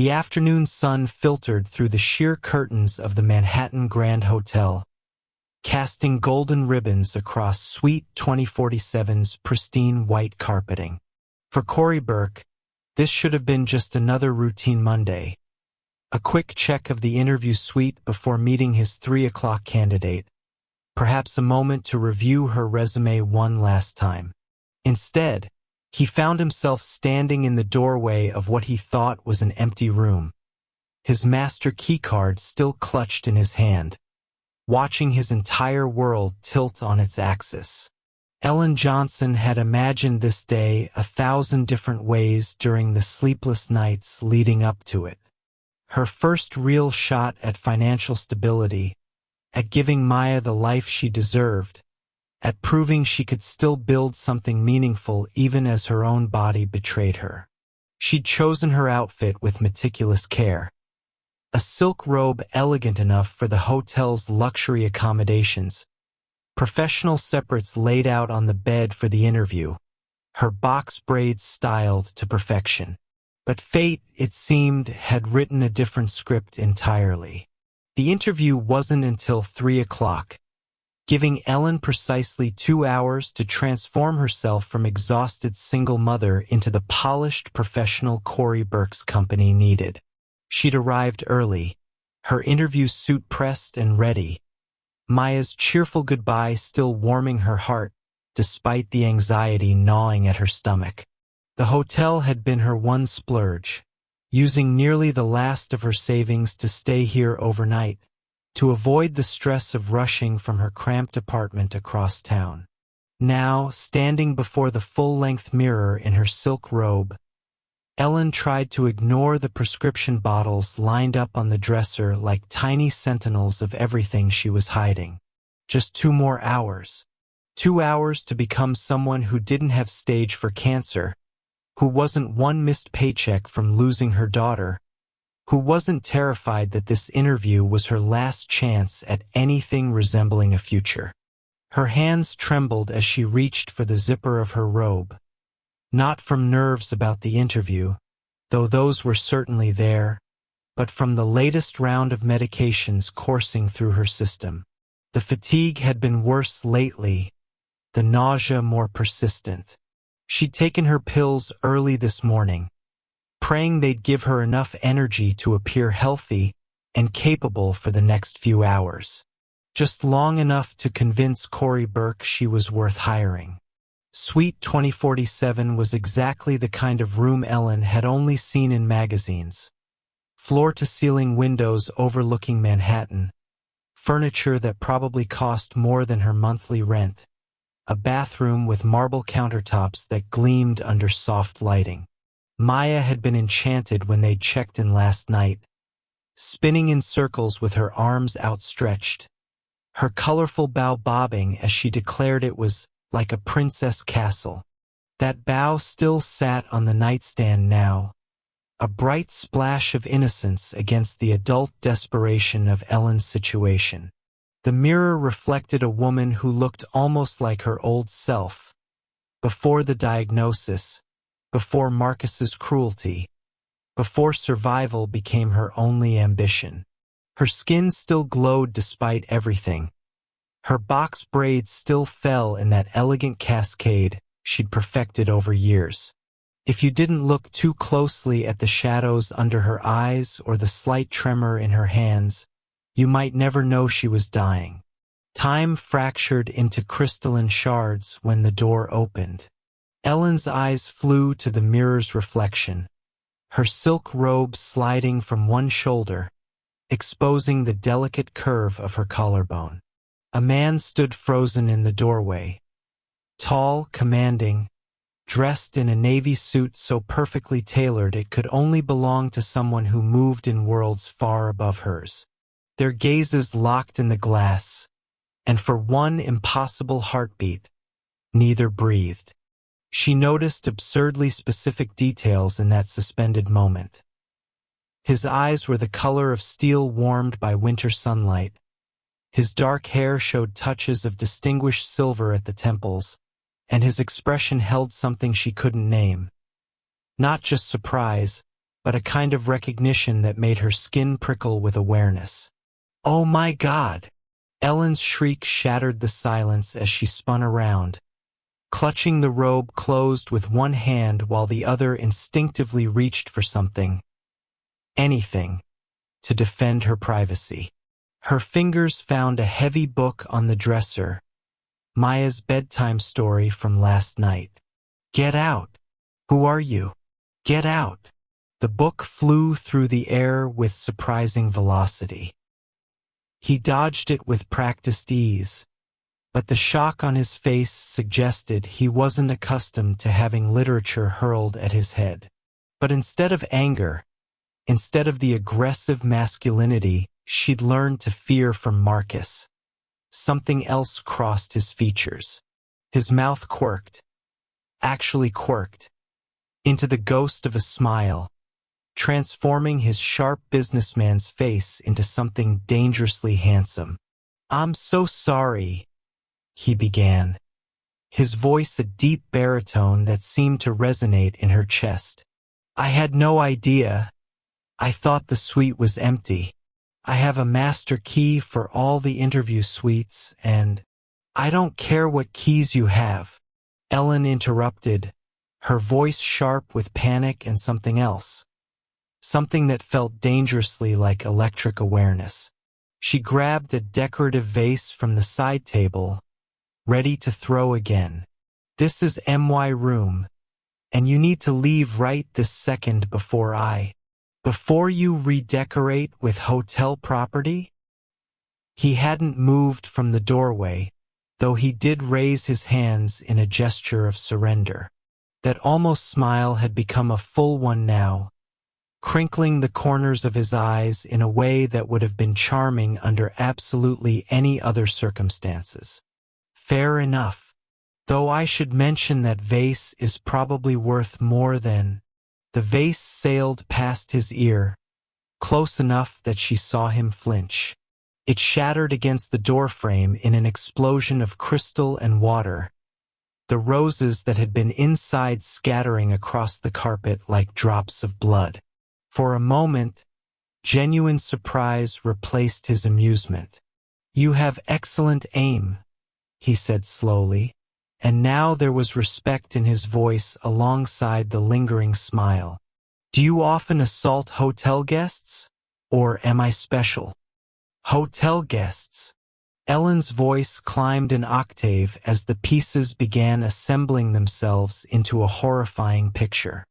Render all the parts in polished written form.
The afternoon sun filtered through the sheer curtains of the Manhattan Grand Hotel, casting golden ribbons across Suite 2047's pristine white carpeting. For Corey Burke, this should have been just another routine Monday. A quick check of the interview suite before meeting his 3 o'clock candidate. Perhaps a moment to review her resume one last time. Instead, he found himself standing in the doorway of what he thought was an empty room, his master keycard still clutched in his hand, watching his entire world tilt on its axis. Ellen Johnson had imagined this day 1,000 different ways during the sleepless nights leading up to it. Her first real shot at financial stability, at giving Maya the life she deserved, at proving she could still build something meaningful even as her own body betrayed her. She'd chosen her outfit with meticulous care. A silk robe elegant enough for the hotel's luxury accommodations, professional separates laid out on the bed for the interview, her box braids styled to perfection. But fate, it seemed, had written a different script entirely. The interview wasn't until 3 o'clock, giving Ellen precisely 2 hours to transform herself from exhausted single mother into the polished professional Corey Burke's company needed. She'd arrived early, her interview suit pressed and ready, Maya's cheerful goodbye still warming her heart despite the anxiety gnawing at her stomach. The hotel had been her one splurge, using nearly the last of her savings to stay here overnight, to avoid the stress of rushing from her cramped apartment across town. Now, standing before the full-length mirror in her silk robe, Ellen tried to ignore the prescription bottles lined up on the dresser like tiny sentinels of everything she was hiding. Just 2 more hours. 2 hours to become someone who didn't have stage 4 cancer, who wasn't one missed paycheck from losing her daughter, who wasn't terrified that this interview was her last chance at anything resembling a future. Her hands trembled as she reached for the zipper of her robe. Not from nerves about the interview, though those were certainly there, but from the latest round of medications coursing through her system. The fatigue had been worse lately, the nausea more persistent. She'd taken her pills early this morning, praying they'd give her enough energy to appear healthy and capable for the next few hours. Just long enough to convince Corey Burke she was worth hiring. Suite 2047 was exactly the kind of room Ellen had only seen in magazines. Floor-to-ceiling windows overlooking Manhattan, furniture that probably cost more than her monthly rent, a bathroom with marble countertops that gleamed under soft lighting. Maya had been enchanted when they'd checked in last night, spinning in circles with her arms outstretched, her colorful bow bobbing as she declared it was like a princess castle. That bow still sat on the nightstand now, a bright splash of innocence against the adult desperation of Ellen's situation. The mirror reflected a woman who looked almost like her old self, before the diagnosis, before Marcus's cruelty, before survival became her only ambition. Her skin still glowed despite everything. Her box braids still fell in that elegant cascade she'd perfected over years. If you didn't look too closely at the shadows under her eyes or the slight tremor in her hands, you might never know she was dying. Time fractured into crystalline shards when the door opened. Ellen's eyes flew to the mirror's reflection, her silk robe sliding from one shoulder, exposing the delicate curve of her collarbone. A man stood frozen in the doorway, tall, commanding, dressed in a navy suit so perfectly tailored it could only belong to someone who moved in worlds far above hers. Their gazes locked in the glass, and for one impossible heartbeat, neither breathed. She noticed absurdly specific details in that suspended moment. His eyes were the color of steel warmed by winter sunlight. His dark hair showed touches of distinguished silver at the temples, and his expression held something she couldn't name. Not just surprise, but a kind of recognition that made her skin prickle with awareness. "Oh my God!" Ellen's shriek shattered the silence as she spun around, clutching the robe closed with one hand while the other instinctively reached for something, anything, to defend her privacy. Her fingers found a heavy book on the dresser, Maya's bedtime story from last night. "Get out! Who are you? Get out!" The book flew through the air with surprising velocity. He dodged it with practiced ease, but the shock on his face suggested he wasn't accustomed to having literature hurled at his head. But instead of anger, instead of the aggressive masculinity she'd learned to fear from Marcus, something else crossed his features. His mouth quirked, actually quirked, into the ghost of a smile, transforming his sharp businessman's face into something dangerously handsome. "I'm so sorry," he began, his voice a deep baritone that seemed to resonate in her chest. "I had no idea. I thought the suite was empty. I have a master key for all the interview suites and—" "I don't care what keys you have," Ellen interrupted, her voice sharp with panic and something else. Something that felt dangerously like electric awareness. She grabbed a decorative vase from the side table, ready to throw again. "This is my room, and you need to leave right this second before you redecorate with hotel property." He hadn't moved from the doorway, though he did raise his hands in a gesture of surrender. That almost smile had become a full one now, crinkling the corners of his eyes in a way that would have been charming under absolutely any other circumstances. "Fair enough. Though I should mention that vase is probably worth more than—" The vase sailed past his ear, close enough that she saw him flinch. It shattered against the doorframe in an explosion of crystal and water, the roses that had been inside scattering across the carpet like drops of blood. For a moment, genuine surprise replaced his amusement. "You have excellent aim," he said slowly, and now there was respect in his voice alongside the lingering smile. "Do you often assault hotel guests? Or am I special?" "Hotel guests." Ellen's voice climbed an octave as the pieces began assembling themselves into a horrifying picture.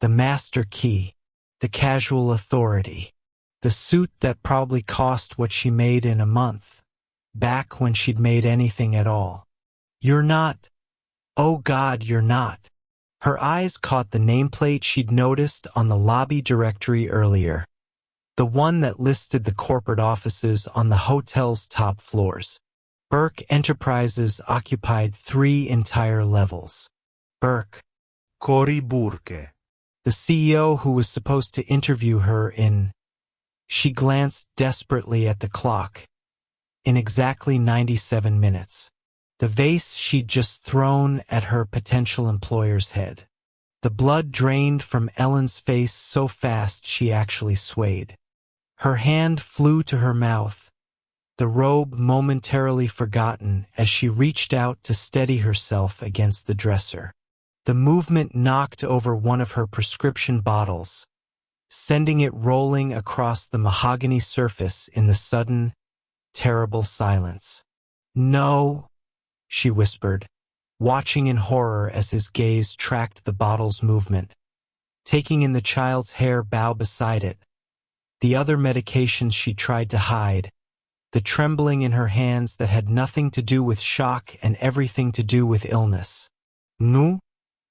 The master key, the casual authority, the suit that probably cost what she made in a month, back when she'd made anything at all. "You're not. Oh God, you're not." Her eyes caught the nameplate she'd noticed on the lobby directory earlier, the one that listed the corporate offices on the hotel's top floors. Burke Enterprises occupied 3 entire levels. Burke, Cory Burke, the CEO who was supposed to interview her in— She glanced desperately at the clock. In exactly 97 minutes. The vase she'd just thrown at her potential employer's head. The blood drained from Ellen's face so fast she actually swayed. Her hand flew to her mouth, the robe momentarily forgotten as she reached out to steady herself against the dresser. The movement knocked over one of her prescription bottles, sending it rolling across the mahogany surface in the sudden, terrible silence. "No," she whispered, watching in horror as his gaze tracked the bottle's movement, taking in the child's hair bow beside it, the other medications she tried to hide, the trembling in her hands that had nothing to do with shock and everything to do with illness. "No,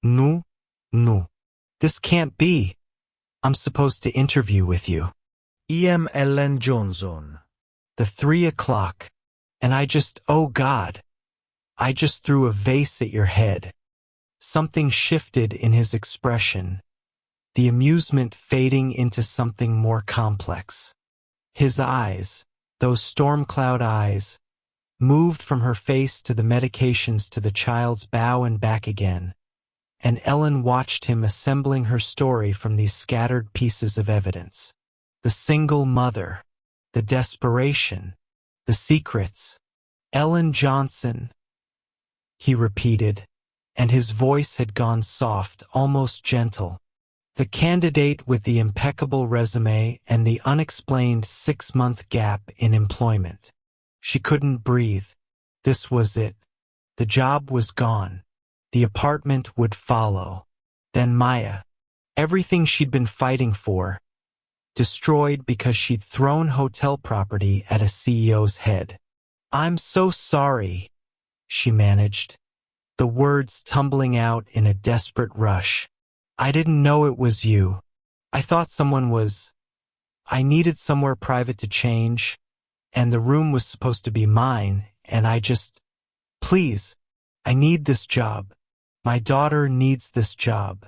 no, no. This can't be. I'm supposed to interview with you." "I.M. Ellen Johnson." The 3 o'clock. And oh God. I just threw a vase at your head. Something shifted in his expression, the amusement fading into something more complex. His eyes, those storm cloud eyes, moved from her face to the medications to the child's bow and back again, and Ellen watched him assembling her story from these scattered pieces of evidence. The single mother, the desperation, the secrets. Ellen Johnson, he repeated, and his voice had gone soft, almost gentle. The candidate with the impeccable resume and the unexplained 6-month gap in employment. She couldn't breathe. This was it. The job was gone. The apartment would follow. Then Maya. Everything she'd been fighting for. Destroyed because she'd thrown hotel property at a CEO's head. "I'm so sorry," she managed, the words tumbling out in a desperate rush. "I didn't know it was you. I thought someone was. I needed somewhere private to change, and the room was supposed to be mine, and I just. Please, I need this job. My daughter needs this job.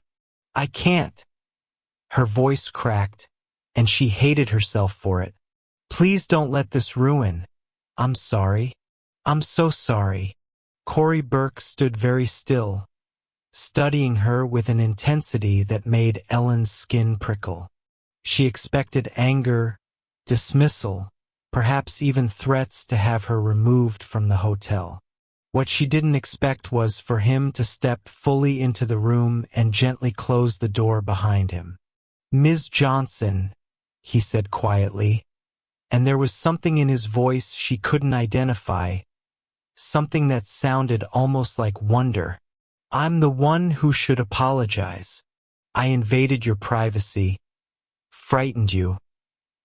I can't." Her voice cracked, and she hated herself for it. "Please don't let this ruin. I'm sorry. I'm so sorry." Corey Burke stood very still, studying her with an intensity that made Ellen's skin prickle. She expected anger, dismissal, perhaps even threats to have her removed from the hotel. What she didn't expect was for him to step fully into the room and gently close the door behind him. "Ms. Johnson," he said quietly, and there was something in his voice she couldn't identify, something that sounded almost like wonder. "I'm the one who should apologize. I invaded your privacy, frightened you,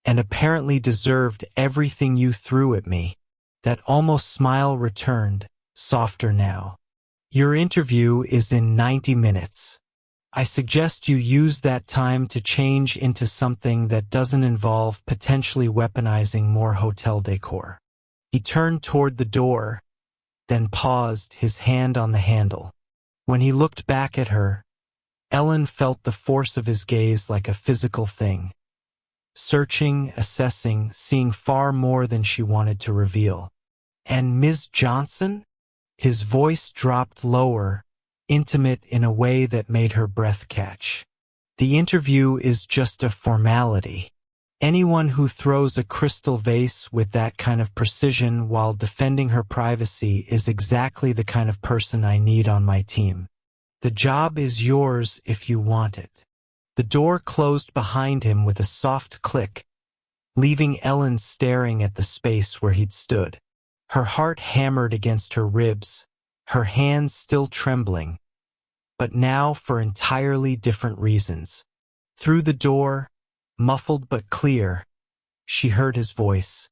and apparently deserved everything you threw at me." That almost smile returned, softer now. "Your interview is in 90 minutes. I suggest you use that time to change into something that doesn't involve potentially weaponizing more hotel decor." He turned toward the door, then paused, his hand on the handle. When he looked back at her, Ellen felt the force of his gaze like a physical thing. Searching, assessing, seeing far more than she wanted to reveal. "And Ms. Johnson?" His voice dropped lower, intimate in a way that made her breath catch. "The interview is just a formality. Anyone who throws a crystal vase with that kind of precision while defending her privacy is exactly the kind of person I need on my team. The job is yours if you want it." The door closed behind him with a soft click, leaving Ellen staring at the space where he'd stood. Her heart hammered against her ribs, her hands still trembling, but now for entirely different reasons. Through the door, muffled but clear, she heard his voice.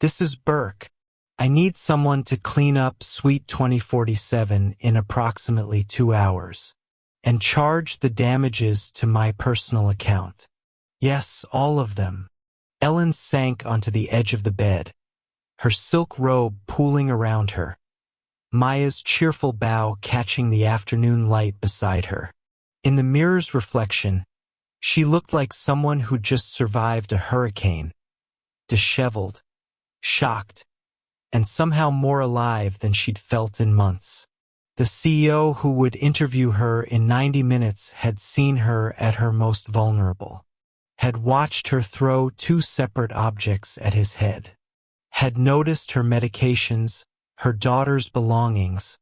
"This is Burke. I need someone to clean up Suite 2047 in approximately 2 hours, and charge the damages to my personal account." "Yes, all of them." Ellen sank onto the edge of the bed, her silk robe pooling around her, Maya's cheerful bow catching the afternoon light beside her. In the mirror's reflection, she looked like someone who'd just survived a hurricane, disheveled, shocked, and somehow more alive than she'd felt in months. The CEO who would interview her in 90 minutes had seen her at her most vulnerable, had watched her throw 2 separate objects at his head, had noticed her medications, her daughter's belongings,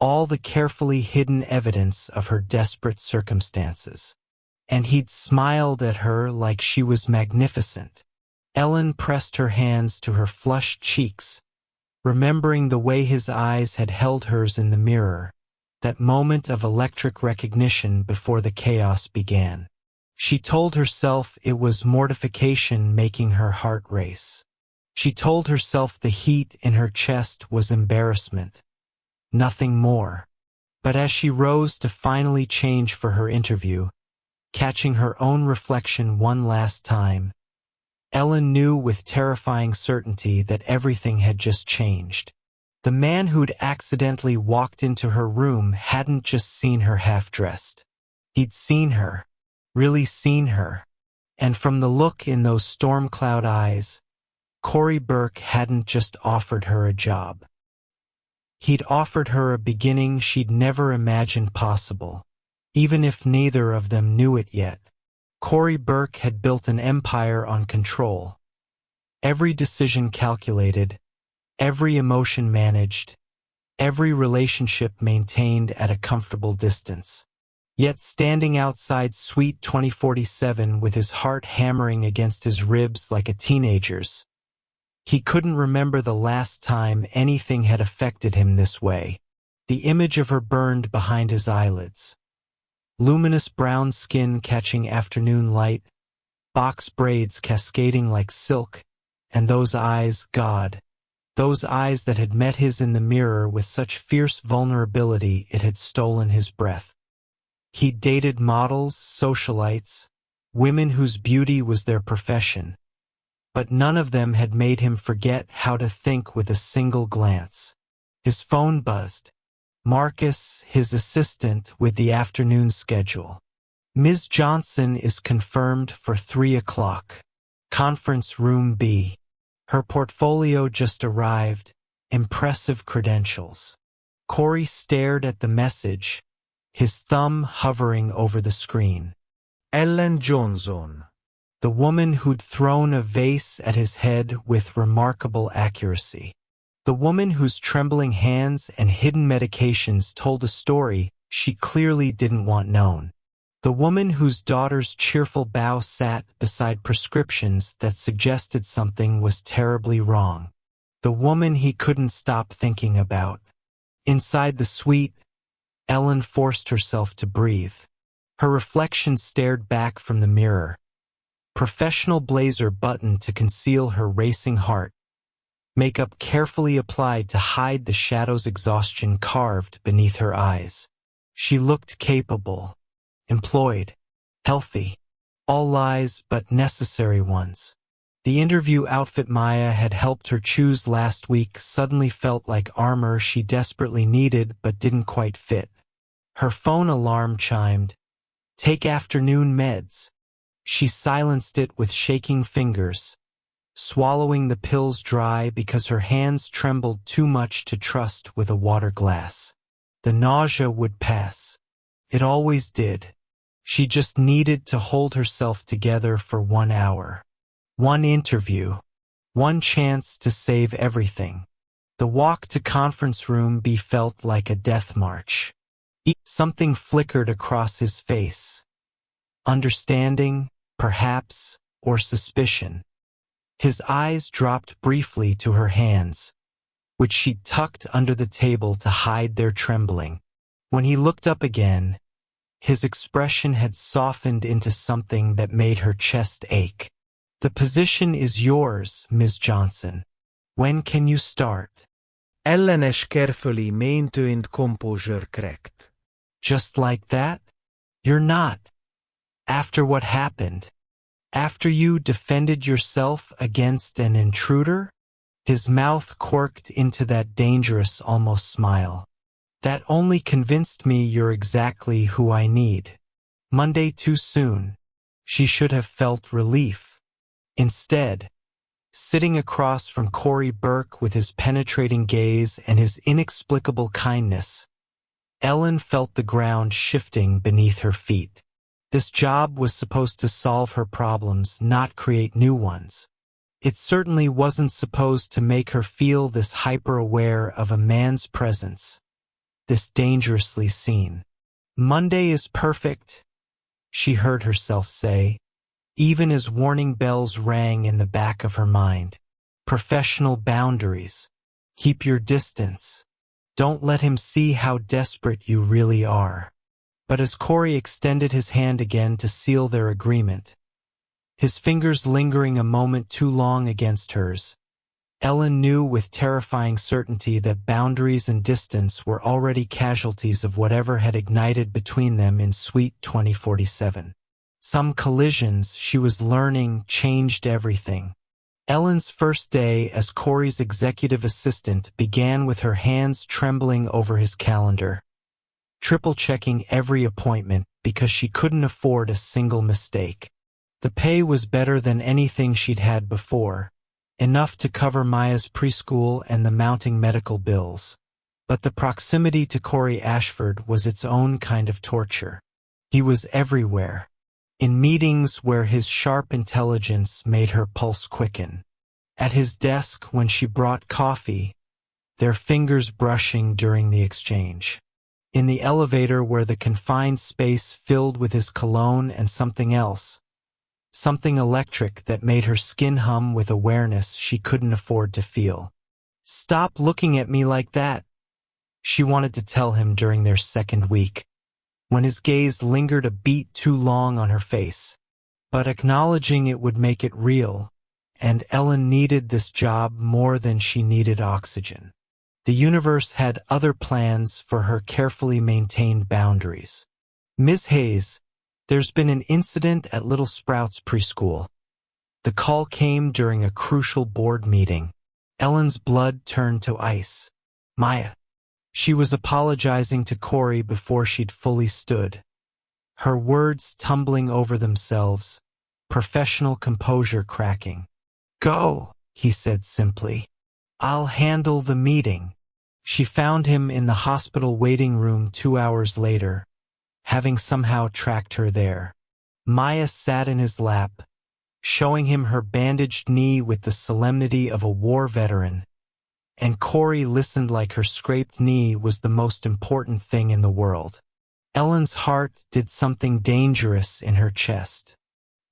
all the carefully hidden evidence of her desperate circumstances. And he'd smiled at her like she was magnificent. Ellen pressed her hands to her flushed cheeks, remembering the way his eyes had held hers in the mirror, that moment of electric recognition before the chaos began. She told herself it was mortification making her heart race. She told herself the heat in her chest was embarrassment, nothing more. But as she rose to finally change for her interview, catching her own reflection one last time, Ellen knew with terrifying certainty that everything had just changed. The man who'd accidentally walked into her room hadn't just seen her half-dressed. He'd seen her, really seen her, and from the look in those storm cloud eyes, Corey Burke hadn't just offered her a job. He'd offered her a beginning she'd never imagined possible, even if neither of them knew it yet. Corey Burke had built an empire on control. Every decision calculated, every emotion managed, every relationship maintained at a comfortable distance. Yet standing outside Suite 2047 with his heart hammering against his ribs like a teenager's, he couldn't remember the last time anything had affected him this way. The image of her burned behind his eyelids. Luminous brown skin catching afternoon light, box braids cascading like silk, and those eyes, God, those eyes that had met his in the mirror with such fierce vulnerability it had stolen his breath. He'd dated models, socialites, women whose beauty was their profession, but none of them had made him forget how to think with a single glance. His phone buzzed. Marcus, his assistant, with the afternoon schedule. Ms. Johnson is confirmed for 3 o'clock. Conference Room B. Her portfolio just arrived. Impressive credentials. Corey stared at the message, his thumb hovering over the screen. Ellen Johnson. The woman who'd thrown a vase at his head with remarkable accuracy. The woman whose trembling hands and hidden medications told a story she clearly didn't want known. The woman whose daughter's cheerful bow sat beside prescriptions that suggested something was terribly wrong. The woman he couldn't stop thinking about. Inside the suite, Ellen forced herself to breathe. Her reflection stared back from the mirror. Professional blazer buttoned to conceal her racing heart. Makeup carefully applied to hide the shadow's exhaustion carved beneath her eyes. She looked capable, employed, healthy. All lies but necessary ones. The interview outfit Maya had helped her choose last week suddenly felt like armor she desperately needed but didn't quite fit. Her phone alarm chimed. Take afternoon meds. She silenced it with shaking fingers, swallowing the pills dry because her hands trembled too much to trust with a water glass. The nausea would pass. It always did. She just needed to hold herself together for 1 hour. One interview. One chance to save everything. The walk to conference room B felt like a death march. Something flickered across his face. Understanding, perhaps, or suspicion. His eyes dropped briefly to her hands, which she tucked under the table to hide their trembling. When he looked up again, his expression had softened into something that made her chest ache. The position is yours, Ms. Johnson. When can you start? Ellen is carefully maintained composure correct. Just like that? You're not. After what happened? After you defended yourself against an intruder? His mouth quirked into that dangerous almost smile. That only convinced me you're exactly who I need. Monday too soon. She should have felt relief. Instead, sitting across from Corey Burke with his penetrating gaze and his inexplicable kindness, Ellen felt the ground shifting beneath her feet. This job was supposed to solve her problems, not create new ones. It certainly wasn't supposed to make her feel this hyper-aware of a man's presence, this dangerously seen. Monday is perfect, she heard herself say, even as warning bells rang in the back of her mind. Professional boundaries. Keep your distance. Don't let him see how desperate you really are. But as Corey extended his hand again to seal their agreement, his fingers lingering a moment too long against hers, Ellen knew with terrifying certainty that boundaries and distance were already casualties of whatever had ignited between them in Suite 2047. Some collisions, she was learning, changed everything. Ellen's first day as Corey's executive assistant began with her hands trembling over his calendar, triple-checking every appointment because she couldn't afford a single mistake. The pay was better than anything she'd had before, enough to cover Maya's preschool and the mounting medical bills. But the proximity to Corey Ashford was its own kind of torture. He was everywhere, in meetings where his sharp intelligence made her pulse quicken, at his desk when she brought coffee, their fingers brushing during the exchange, in the elevator where the confined space filled with his cologne and something else, something electric that made her skin hum with awareness she couldn't afford to feel. "Stop looking at me like that," she wanted to tell him during their second week, when his gaze lingered a beat too long on her face. But acknowledging it would make it real, and Ellen needed this job more than she needed oxygen. The universe had other plans for her carefully maintained boundaries. "Ms. Hayes, there's been an incident at Little Sprouts preschool." The call came during a crucial board meeting. Ellen's blood turned to ice. "Maya." She was apologizing to Corey before she'd fully stood, her words tumbling over themselves, professional composure cracking. "Go," he said simply. "I'll handle the meeting." She found him in the hospital waiting room 2 hours later, having somehow tracked her there. Maya sat in his lap, showing him her bandaged knee with the solemnity of a war veteran, and Corey listened like her scraped knee was the most important thing in the world. Ellen's heart did something dangerous in her chest.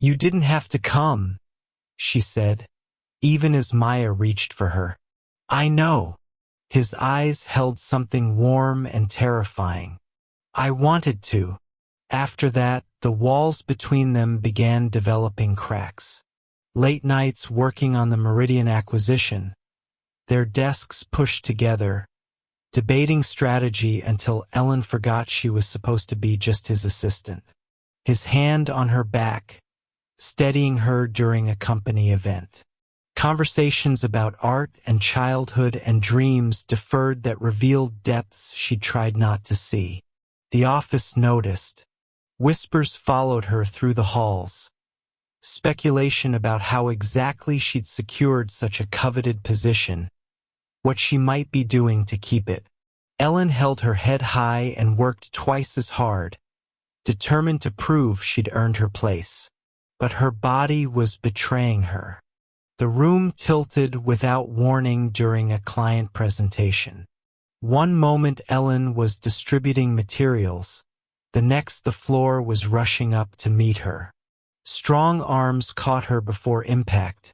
"You didn't have to come," she said, even as Maya reached for her. "I know." His eyes held something warm and terrifying. "I wanted to." After that, the walls between them began developing cracks. Late nights working on the Meridian acquisition, their desks pushed together, debating strategy until Ellen forgot she was supposed to be just his assistant. His hand on her back, steadying her during a company event. Conversations about art and childhood and dreams deferred that revealed depths she tried not to see. The office noticed. Whispers followed her through the halls. Speculation about how exactly she'd secured such a coveted position, what she might be doing to keep it. Ellen held her head high and worked twice as hard, determined to prove she'd earned her place. But her body was betraying her. The room tilted without warning during a client presentation. One moment Ellen was distributing materials, the next the floor was rushing up to meet her. Strong arms caught her before impact,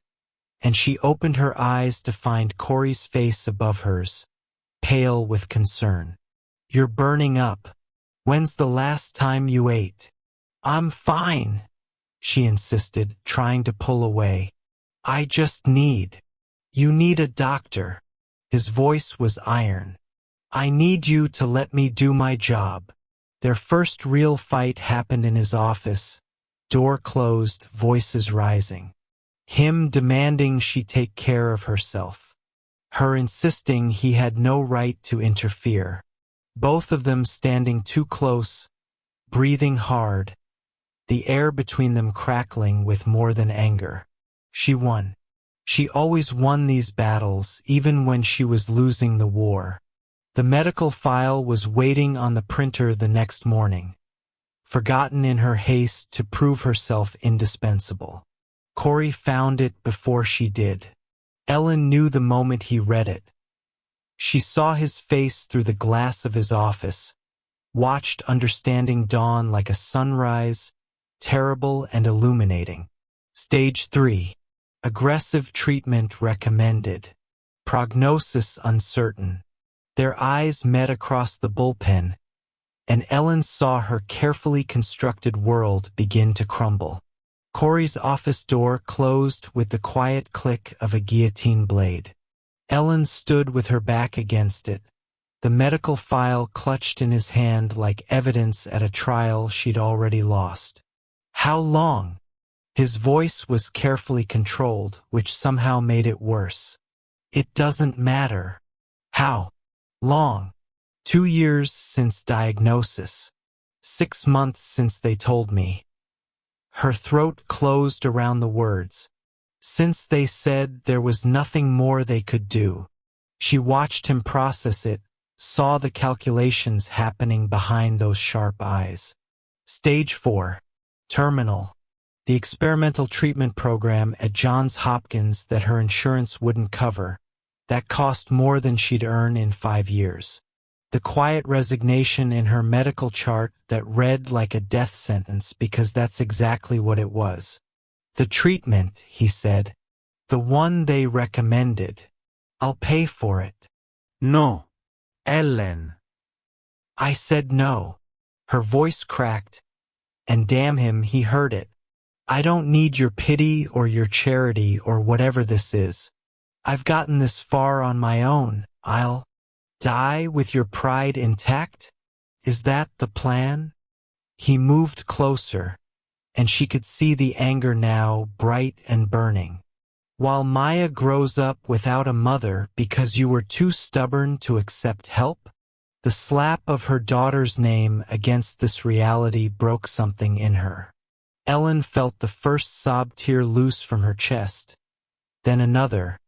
and she opened her eyes to find Corey's face above hers, pale with concern. "You're burning up. When's the last time you ate?" "I'm fine," she insisted, trying to pull away. "I just need." "You need a doctor." His voice was iron. "I need you to let me do my job." Their first real fight happened in his office, door closed, voices rising. Him demanding she take care of herself. Her insisting he had no right to interfere. Both of them standing too close, breathing hard, the air between them crackling with more than anger. She won. She always won these battles, even when she was losing the war. The medical file was waiting on the printer the next morning, forgotten in her haste to prove herself indispensable. Corey found it before she did. Ellen knew the moment he read it. She saw his face through the glass of his office, watched understanding dawn like a sunrise, terrible and illuminating. Stage 3. Aggressive treatment recommended. Prognosis uncertain. Their eyes met across the bullpen, and Ellen saw her carefully constructed world begin to crumble. Corey's office door closed with the quiet click of a guillotine blade. Ellen stood with her back against it, the medical file clutched in his hand like evidence at a trial she'd already lost. "How long?" His voice was carefully controlled, which somehow made it worse. "It doesn't matter." "How long?" 2 years since diagnosis. 6 months since they told me. Her throat closed around the words. Since they said there was nothing more they could do. She watched him process it, saw the calculations happening behind those sharp eyes. Stage 4. Terminal. The experimental treatment program at Johns Hopkins that her insurance wouldn't cover. That cost more than she'd earn in 5 years. The quiet resignation in her medical chart that read like a death sentence because that's exactly what it was. The treatment, he said. The one they recommended. I'll pay for it. No. Ellen. I said no. Her voice cracked, and damn him, he heard it. I don't need your pity or your charity or whatever this is. I've gotten this far on my own. I'll die with your pride intact? Is that the plan? He moved closer, and she could see the anger now, bright and burning. While Maya grows up without a mother because you were too stubborn to accept help? The slap of her daughter's name against this reality broke something in her. Ellen felt the first sob tear loose from her chest, then another,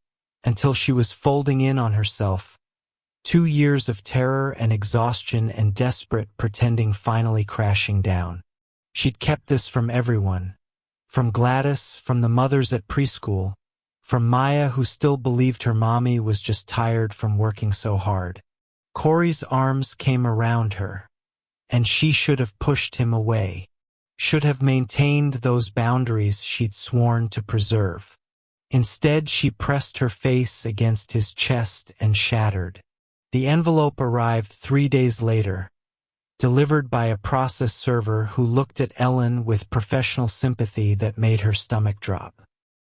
until she was folding in on herself. 2 years of terror and exhaustion and desperate pretending finally crashing down. She'd kept this from everyone. From Gladys, from the mothers at preschool, from Maya who still believed her mommy was just tired from working so hard. Corey's arms came around her, and she should have pushed him away, should have maintained those boundaries she'd sworn to preserve. Instead, she pressed her face against his chest and shattered. The envelope arrived 3 days later, delivered by a process server who looked at Ellen with professional sympathy that made her stomach drop.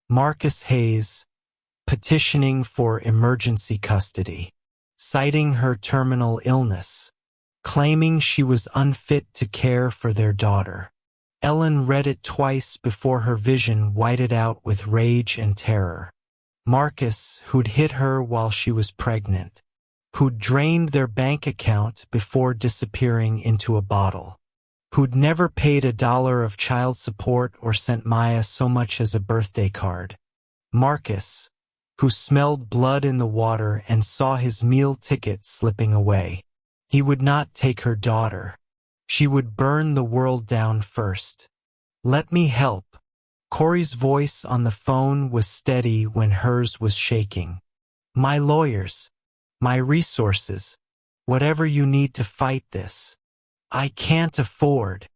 Marcus Hayes, petitioning for emergency custody, citing her terminal illness, claiming she was unfit to care for their daughter. Ellen read it twice before her vision whited out with rage and terror. Marcus, who'd hit her while she was pregnant, who'd drained their bank account before disappearing into a bottle, who'd never paid $1 of child support or sent Maya so much as a birthday card. Marcus, who smelled blood in the water and saw his meal ticket slipping away. He would not take her daughter. She would burn the world down first. Let me help. Corey's voice on the phone was steady when hers was shaking. My lawyers. My resources. Whatever you need to fight this. I can't afford.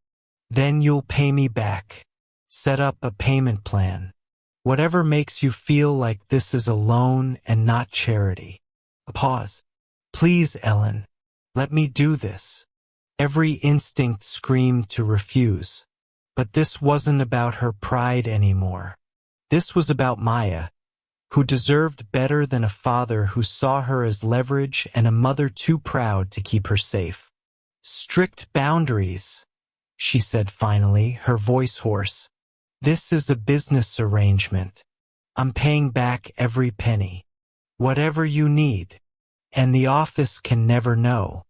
Then you'll pay me back. Set up a payment plan. Whatever makes you feel like this is a loan and not charity. A pause. Please, Ellen. Let me do this. Every instinct screamed to refuse. But this wasn't about her pride anymore. This was about Maya, who deserved better than a father who saw her as leverage and a mother too proud to keep her safe. Strict boundaries, she said finally, her voice hoarse. This is a business arrangement. I'm paying back every penny. Whatever you need. And the office can never know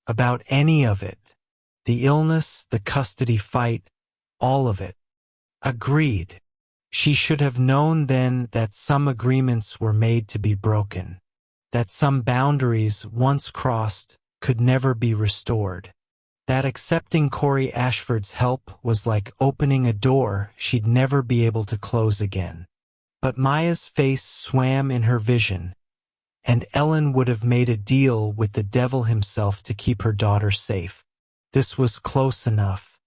about any of it. The illness, the custody fight, all of it. Agreed. She should have known then that some agreements were made to be broken, that some boundaries, once crossed, could never be restored, that accepting Corey Ashford's help was like opening a door she'd never be able to close again. But Maya's face swam in her vision, and Ellen would have made a deal with the devil himself to keep her daughter safe. This was close enough.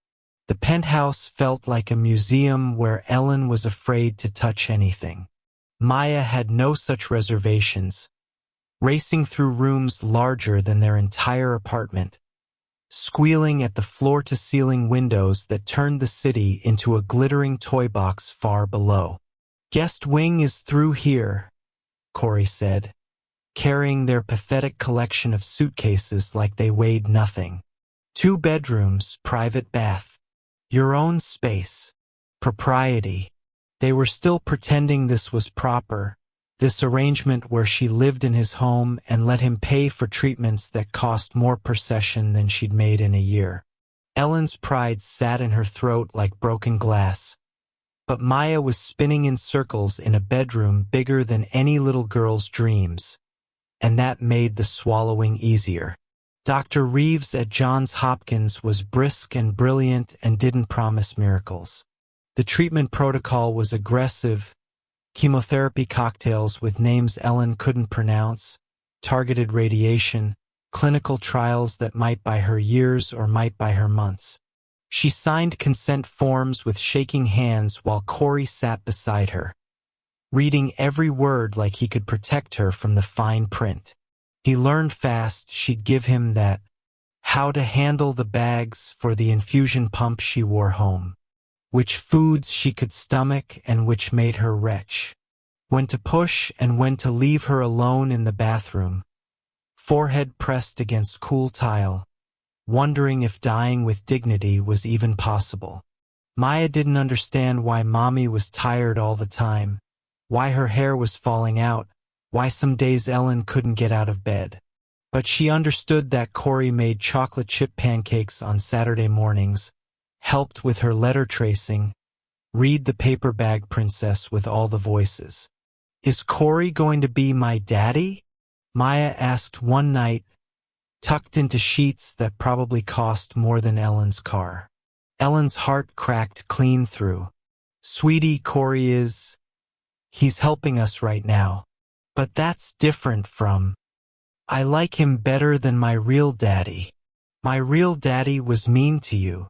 The penthouse felt like a museum where Ellen was afraid to touch anything. Maya had no such reservations, racing through rooms larger than their entire apartment, squealing at the floor-to-ceiling windows that turned the city into a glittering toy box far below. Guest wing is through here, Corey said, carrying their pathetic collection of suitcases like they weighed nothing. 2 bedrooms, private bath. Your own space. Propriety. They were still pretending this was proper, this arrangement where she lived in his home and let him pay for treatments that cost more per session than she'd made in a year. Ellen's pride sat in her throat like broken glass. But Maya was spinning in circles in a bedroom bigger than any little girl's dreams, and that made the swallowing easier. Dr. Reeves at Johns Hopkins was brisk and brilliant and didn't promise miracles. The treatment protocol was aggressive, chemotherapy cocktails with names Ellen couldn't pronounce, targeted radiation, clinical trials that might buy her years or might buy her months. She signed consent forms with shaking hands while Corey sat beside her, reading every word like he could protect her from the fine print. He learned fast she'd give him that, how to handle the bags for the infusion pump she wore home, which foods she could stomach and which made her retch, when to push and when to leave her alone in the bathroom, forehead pressed against cool tile, wondering if dying with dignity was even possible. Maya didn't understand why Mommy was tired all the time, why her hair was falling out, why some days Ellen couldn't get out of bed. But she understood that Corey made chocolate chip pancakes on Saturday mornings, helped with her letter tracing, read The Paper Bag Princess with all the voices. "Is Corey going to be my daddy?" Maya asked one night, tucked into sheets that probably cost more than Ellen's car. Ellen's heart cracked clean through. "Sweetie, Corey is... he's helping us right now. But that's different from... I like him better than my real daddy. My real daddy was mean to you."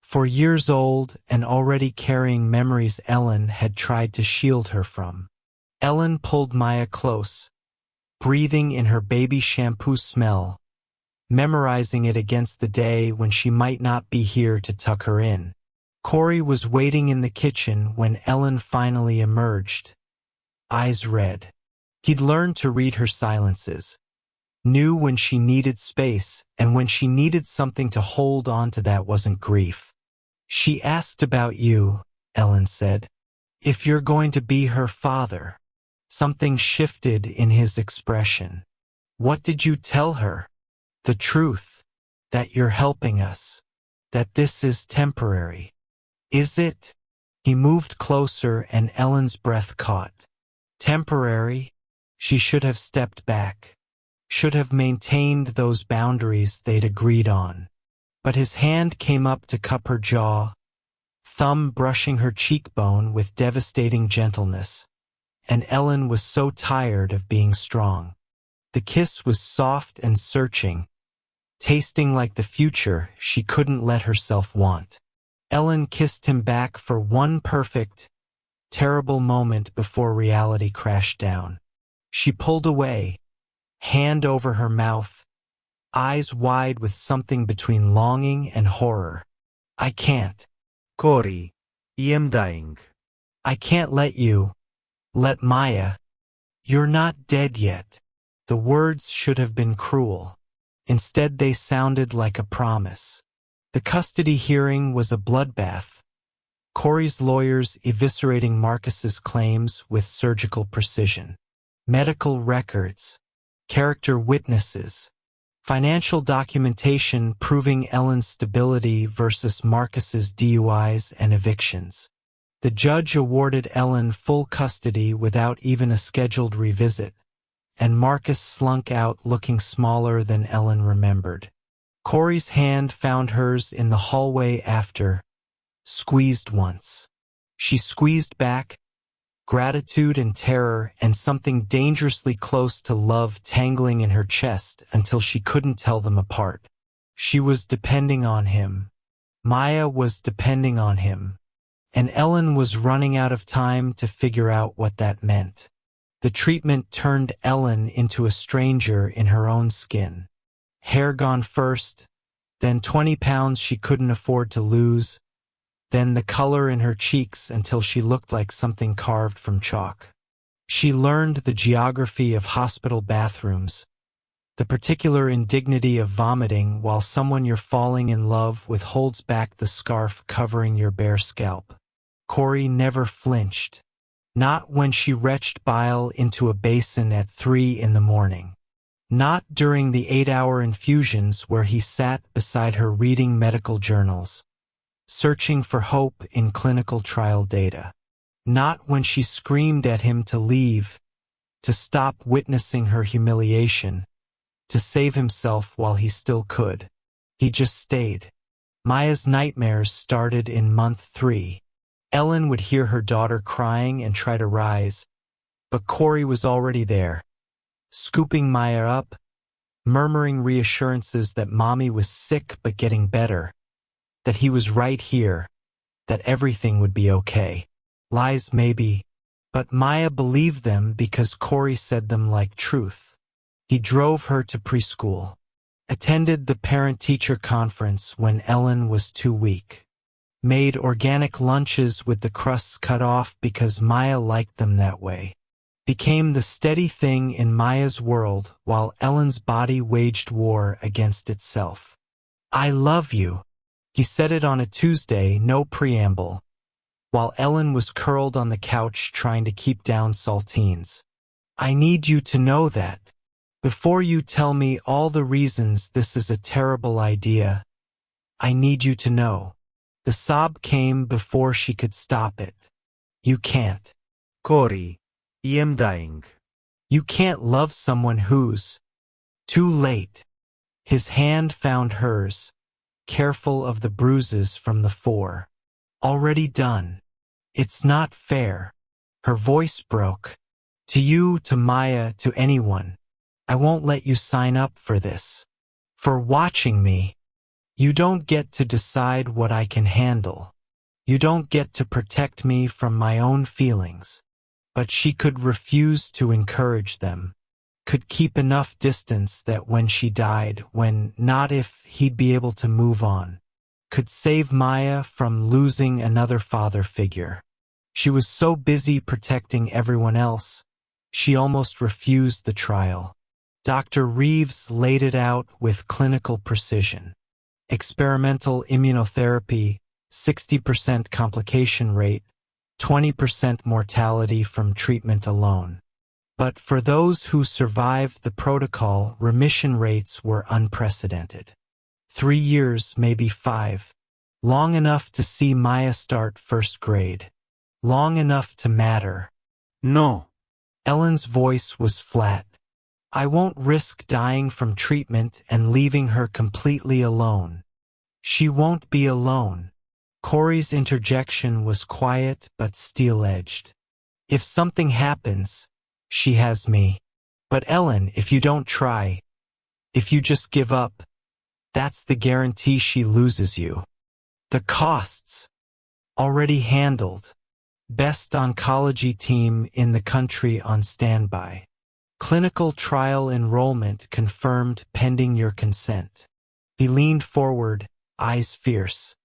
4 years old and already carrying memories Ellen had tried to shield her from. Ellen pulled Maya close, breathing in her baby shampoo smell, memorizing it against the day when she might not be here to tuck her in. Corey was waiting in the kitchen when Ellen finally emerged, eyes red. He'd learned to read her silences, knew when she needed space and when she needed something to hold on to that wasn't grief. "She asked about you," Ellen said. "If you're going to be her father." Something shifted in his expression. "What did you tell her?" "The truth. That you're helping us. That this is temporary." "Is it?" He moved closer and Ellen's breath caught. Temporary? She should have stepped back. Should have maintained those boundaries they'd agreed on. But his hand came up to cup her jaw, thumb brushing her cheekbone with devastating gentleness, and Ellen was so tired of being strong. The kiss was soft and searching, tasting like the future she couldn't let herself want. Ellen kissed him back for one perfect, terrible moment before reality crashed down. She pulled away, hand over her mouth, eyes wide with something between longing and horror. "I can't." Corey, I am dying. "I can't let you. Let Maya. You're not dead yet." The words should have been cruel. Instead they sounded like a promise. The custody hearing was a bloodbath. Corey's lawyers eviscerating Marcus's claims with surgical precision. Medical records, character witnesses, financial documentation proving Ellen's stability versus Marcus's DUIs and evictions. The judge awarded Ellen full custody without even a scheduled revisit, and Marcus slunk out looking smaller than Ellen remembered. Corey's hand found hers in the hallway after, squeezed once. She squeezed back, gratitude and terror and something dangerously close to love tangling in her chest until she couldn't tell them apart. She was depending on him. Maya was depending on him. And Ellen was running out of time to figure out what that meant. The treatment turned Ellen into a stranger in her own skin. Hair gone first, then 20 pounds she couldn't afford to lose, then the color in her cheeks until she looked like something carved from chalk. She learned the geography of hospital bathrooms, the particular indignity of vomiting while someone you're falling in love with holds back the scarf covering your bare scalp. Corey never flinched. Not when she retched bile into a basin at 3 in the morning. Not during the 8-hour infusions where he sat beside her reading medical journals, searching for hope in clinical trial data. Not when she screamed at him to leave, to stop witnessing her humiliation, to save himself while he still could. He just stayed. Maya's nightmares started in month 3. Ellen would hear her daughter crying and try to rise, but Corey was already there, scooping Maya up, murmuring reassurances that Mommy was sick but getting better, that he was right here, that everything would be okay. Lies maybe, but Maya believed them because Corey said them like truth. He drove her to preschool, attended the parent-teacher conference when Ellen was too weak, made organic lunches with the crusts cut off because Maya liked them that way, became the steady thing in Maya's world while Ellen's body waged war against itself. "I love you." He said it on a Tuesday, no preamble, while Ellen was curled on the couch trying to keep down saltines. "I need you to know that. Before you tell me all the reasons this is a terrible idea, I need you to know." The sob came before she could stop it. "You can't. Corey, I am dying. You can't love someone who's too late." His hand found hers, careful of the bruises from the 4. "Already done. It's not fair." Her voice broke. "To you, to Maya, to anyone. I won't let you sign up for this. For watching me. You don't get to decide what I can handle. You don't get to protect me from my own feelings." But she could refuse to encourage them, could keep enough distance that when she died, when not if he'd be able to move on, could save Maya from losing another father figure. She was so busy protecting everyone else, she almost refused the trial. Dr. Reeves laid it out with clinical precision. Experimental immunotherapy, 60% complication rate, 20% mortality from treatment alone. But for those who survived the protocol, remission rates were unprecedented. 3 years, maybe 5. Long enough to see Maya start first grade. Long enough to matter. No. Ellen's voice was flat. "I won't risk dying from treatment and leaving her completely alone." "She won't be alone." Corey's interjection was quiet but steel-edged. "If something happens, she has me. But Ellen, if you don't try, if you just give up, that's the guarantee she loses you. The costs. Already handled. Best oncology team in the country on standby. Clinical trial enrollment confirmed pending your consent." He leaned forward, eyes fierce.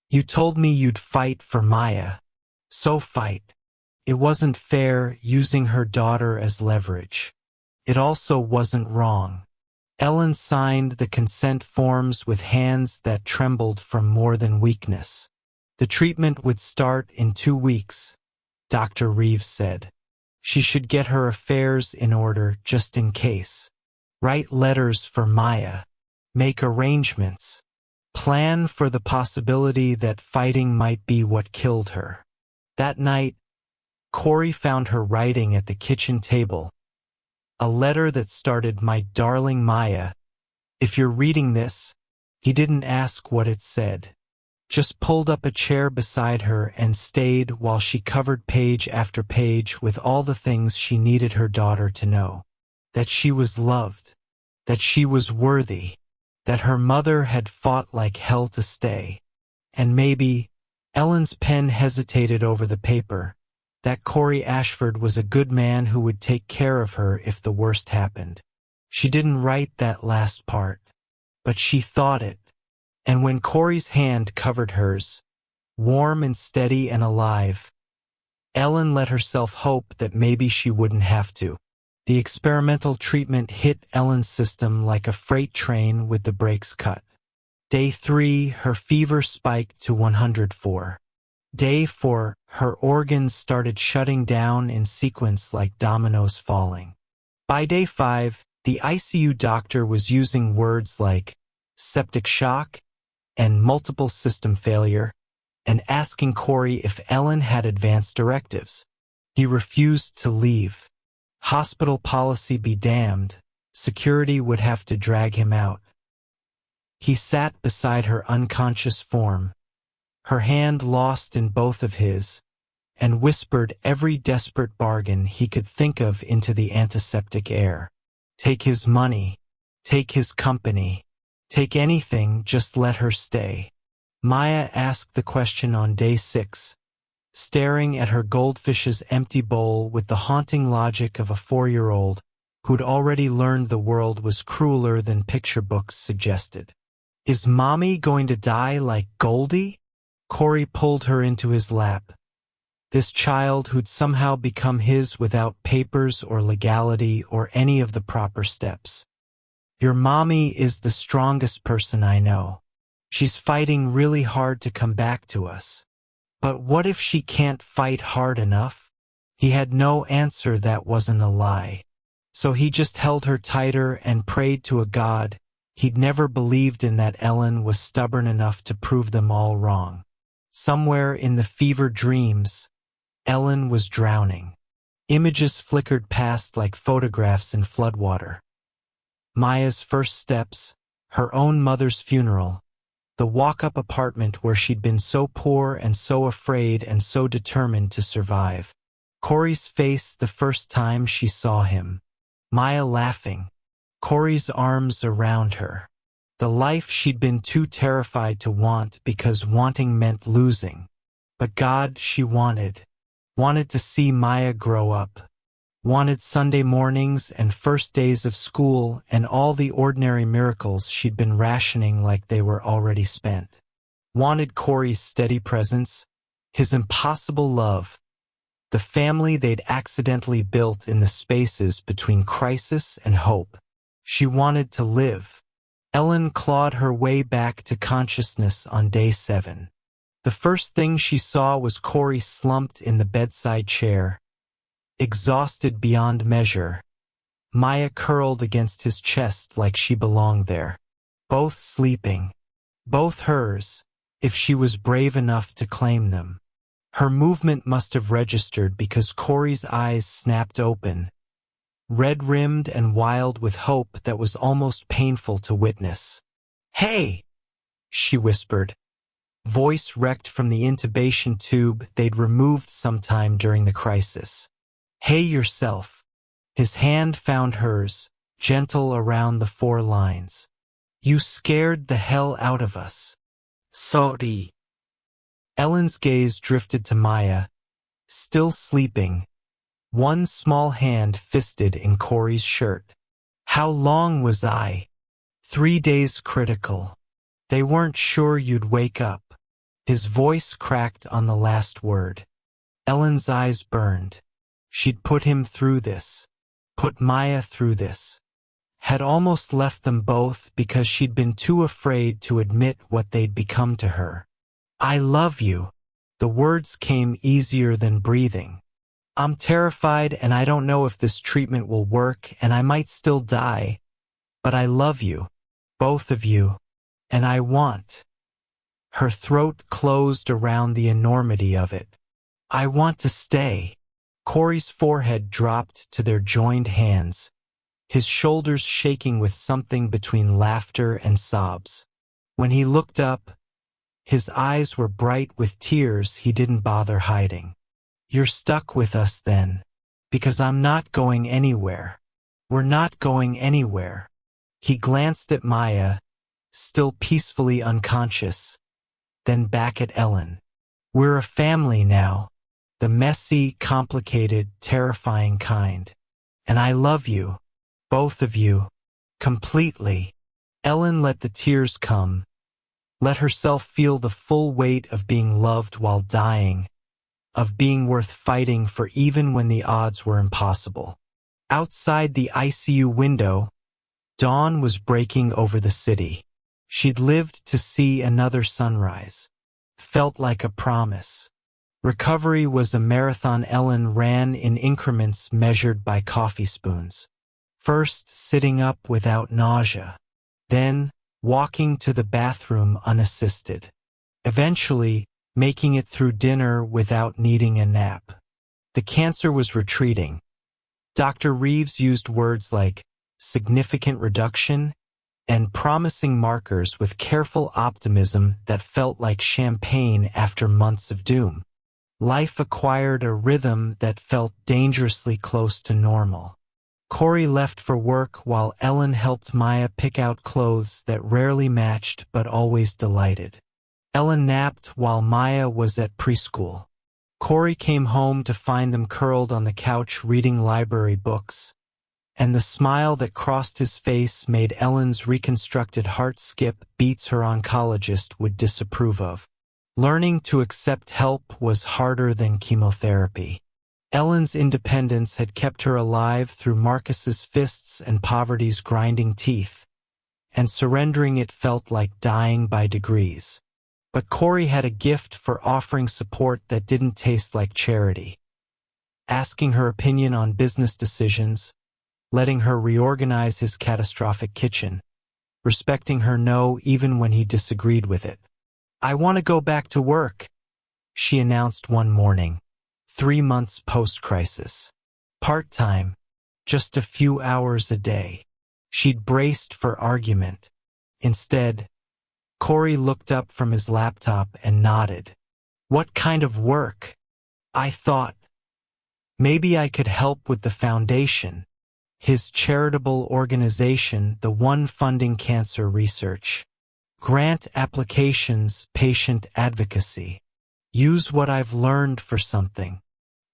"You told me you'd fight for Maya. So fight." It wasn't fair using her daughter as leverage. It also wasn't wrong. Ellen signed the consent forms with hands that trembled from more than weakness. The treatment would start in 2 weeks, Dr. Reeves said. She should get her affairs in order just in case. Write letters for Maya. Make arrangements. Plan for the possibility that fighting might be what killed her. That night, Corey found her writing at the kitchen table. A letter that started, "My darling Maya, if you're reading this." He didn't ask what it said. Just pulled up a chair beside her and stayed while she covered page after page with all the things she needed her daughter to know. That she was loved. That she was worthy. That her mother had fought like hell to stay. And maybe, Ellen's pen hesitated over the paper, that Corey Ashford was a good man who would take care of her if the worst happened. She didn't write that last part, but she thought it. And when Corey's hand covered hers, warm and steady and alive, Ellen let herself hope that maybe she wouldn't have to. The experimental treatment hit Ellen's system like a freight train with the brakes cut. Day 3, her fever spiked to 104. Day 4, her organs started shutting down in sequence like dominoes falling. By day 5, the ICU doctor was using words like septic shock and multiple system failure, and asking Corey if Ellen had advanced directives. He refused to leave. Hospital policy be damned, Security would have to drag him out. He sat beside her unconscious form, her hand lost in both of his, and whispered every desperate bargain he could think of into the antiseptic air. Take his money. Take his company. Take anything, just let her stay. Maya asked the question on day 6, staring at her goldfish's empty bowl with the haunting logic of a 4-year-old who'd already learned the world was crueler than picture books suggested. Is Mommy going to die like Goldie? Corey pulled her into his lap. This child who'd somehow become his without papers or legality or any of the proper steps. Your mommy is the strongest person I know. She's fighting really hard to come back to us. But what if she can't fight hard enough? He had no answer that wasn't a lie. So he just held her tighter and prayed to a God he'd never believed in, that Ellen was stubborn enough to prove them all wrong. Somewhere in the fever dreams, Ellen was drowning. Images flickered past like photographs in floodwater. Maya's first steps, her own mother's funeral, the walk-up apartment where she'd been so poor and so afraid and so determined to survive. Corey's face the first time she saw him. Maya laughing. Corey's arms around her. The life she'd been too terrified to want because wanting meant losing. But God, she wanted. Wanted to see Maya grow up. Wanted Sunday mornings and first days of school and all the ordinary miracles she'd been rationing like they were already spent. Wanted Corey's steady presence, his impossible love, the family they'd accidentally built in the spaces between crisis and hope. She wanted to live. Ellen clawed her way back to consciousness on day 7. The first thing she saw was Corey slumped in the bedside chair, exhausted beyond measure. Maya curled against his chest like she belonged there. Both sleeping. Both hers, if she was brave enough to claim them. Her movement must have registered because Corey's eyes snapped open, red-rimmed and wild with hope that was almost painful to witness. "Hey!" she whispered, voice wrecked from the intubation tube they'd removed sometime during the crisis. "Hey yourself." His hand found hers, gentle around the 4 lines. "You scared the hell out of us." "Sorry." Ellen's gaze drifted to Maya, still sleeping, one small hand fisted in Corey's shirt. "How long was I?" 3 days critical. They weren't sure you'd wake up. His voice cracked on the last word. Ellen's eyes burned. She'd put him through this. Put Maya through this. Had almost left them both because she'd been too afraid to admit what they'd become to her. "I love you." The words came easier than breathing. "I'm terrified and I don't know if this treatment will work and I might still die. But I love you. Both of you. And I want." Her throat closed around the enormity of it. "I want to stay." Corey's forehead dropped to their joined hands, his shoulders shaking with something between laughter and sobs. When he looked up, his eyes were bright with tears he didn't bother hiding. "You're stuck with us then. Because I'm not going anywhere. We're not going anywhere." He glanced at Maya, still peacefully unconscious, then back at Ellen. "We're a family now. The messy, complicated, terrifying kind. And I love you. Both of you. Completely." Ellen let the tears come. Let herself feel the full weight of being loved while dying, of being worth fighting for even when the odds were impossible. Outside the ICU window, dawn was breaking over the city. She'd lived to see another sunrise. Felt like a promise. Recovery was a marathon Ellen ran in increments measured by coffee spoons. First sitting up without nausea. Then walking to the bathroom unassisted. Eventually, making it through dinner without needing a nap. The cancer was retreating. Dr. Reeves used words like significant reduction, and promising markers with careful optimism that felt like champagne after months of doom. Life acquired a rhythm that felt dangerously close to normal. Corey left for work while Ellen helped Maya pick out clothes that rarely matched but always delighted. Ellen napped while Maya was at preschool. Corey came home to find them curled on the couch reading library books, and the smile that crossed his face made Ellen's reconstructed heart skip beats her oncologist would disapprove of. Learning to accept help was harder than chemotherapy. Ellen's independence had kept her alive through Marcus's fists and poverty's grinding teeth, and surrendering it felt like dying by degrees. But Corey had a gift for offering support that didn't taste like charity. Asking her opinion on business decisions, letting her reorganize his catastrophic kitchen, respecting her no even when he disagreed with it. "I want to go back to work," she announced one morning, 3 months post-crisis. Part-time, just a few hours a day. She'd braced for argument. Instead, Corey looked up from his laptop and nodded. "What kind of work?" "I thought maybe I could help with the foundation," his charitable organization, the one funding cancer research. "Grant applications, patient advocacy. Use what I've learned for something."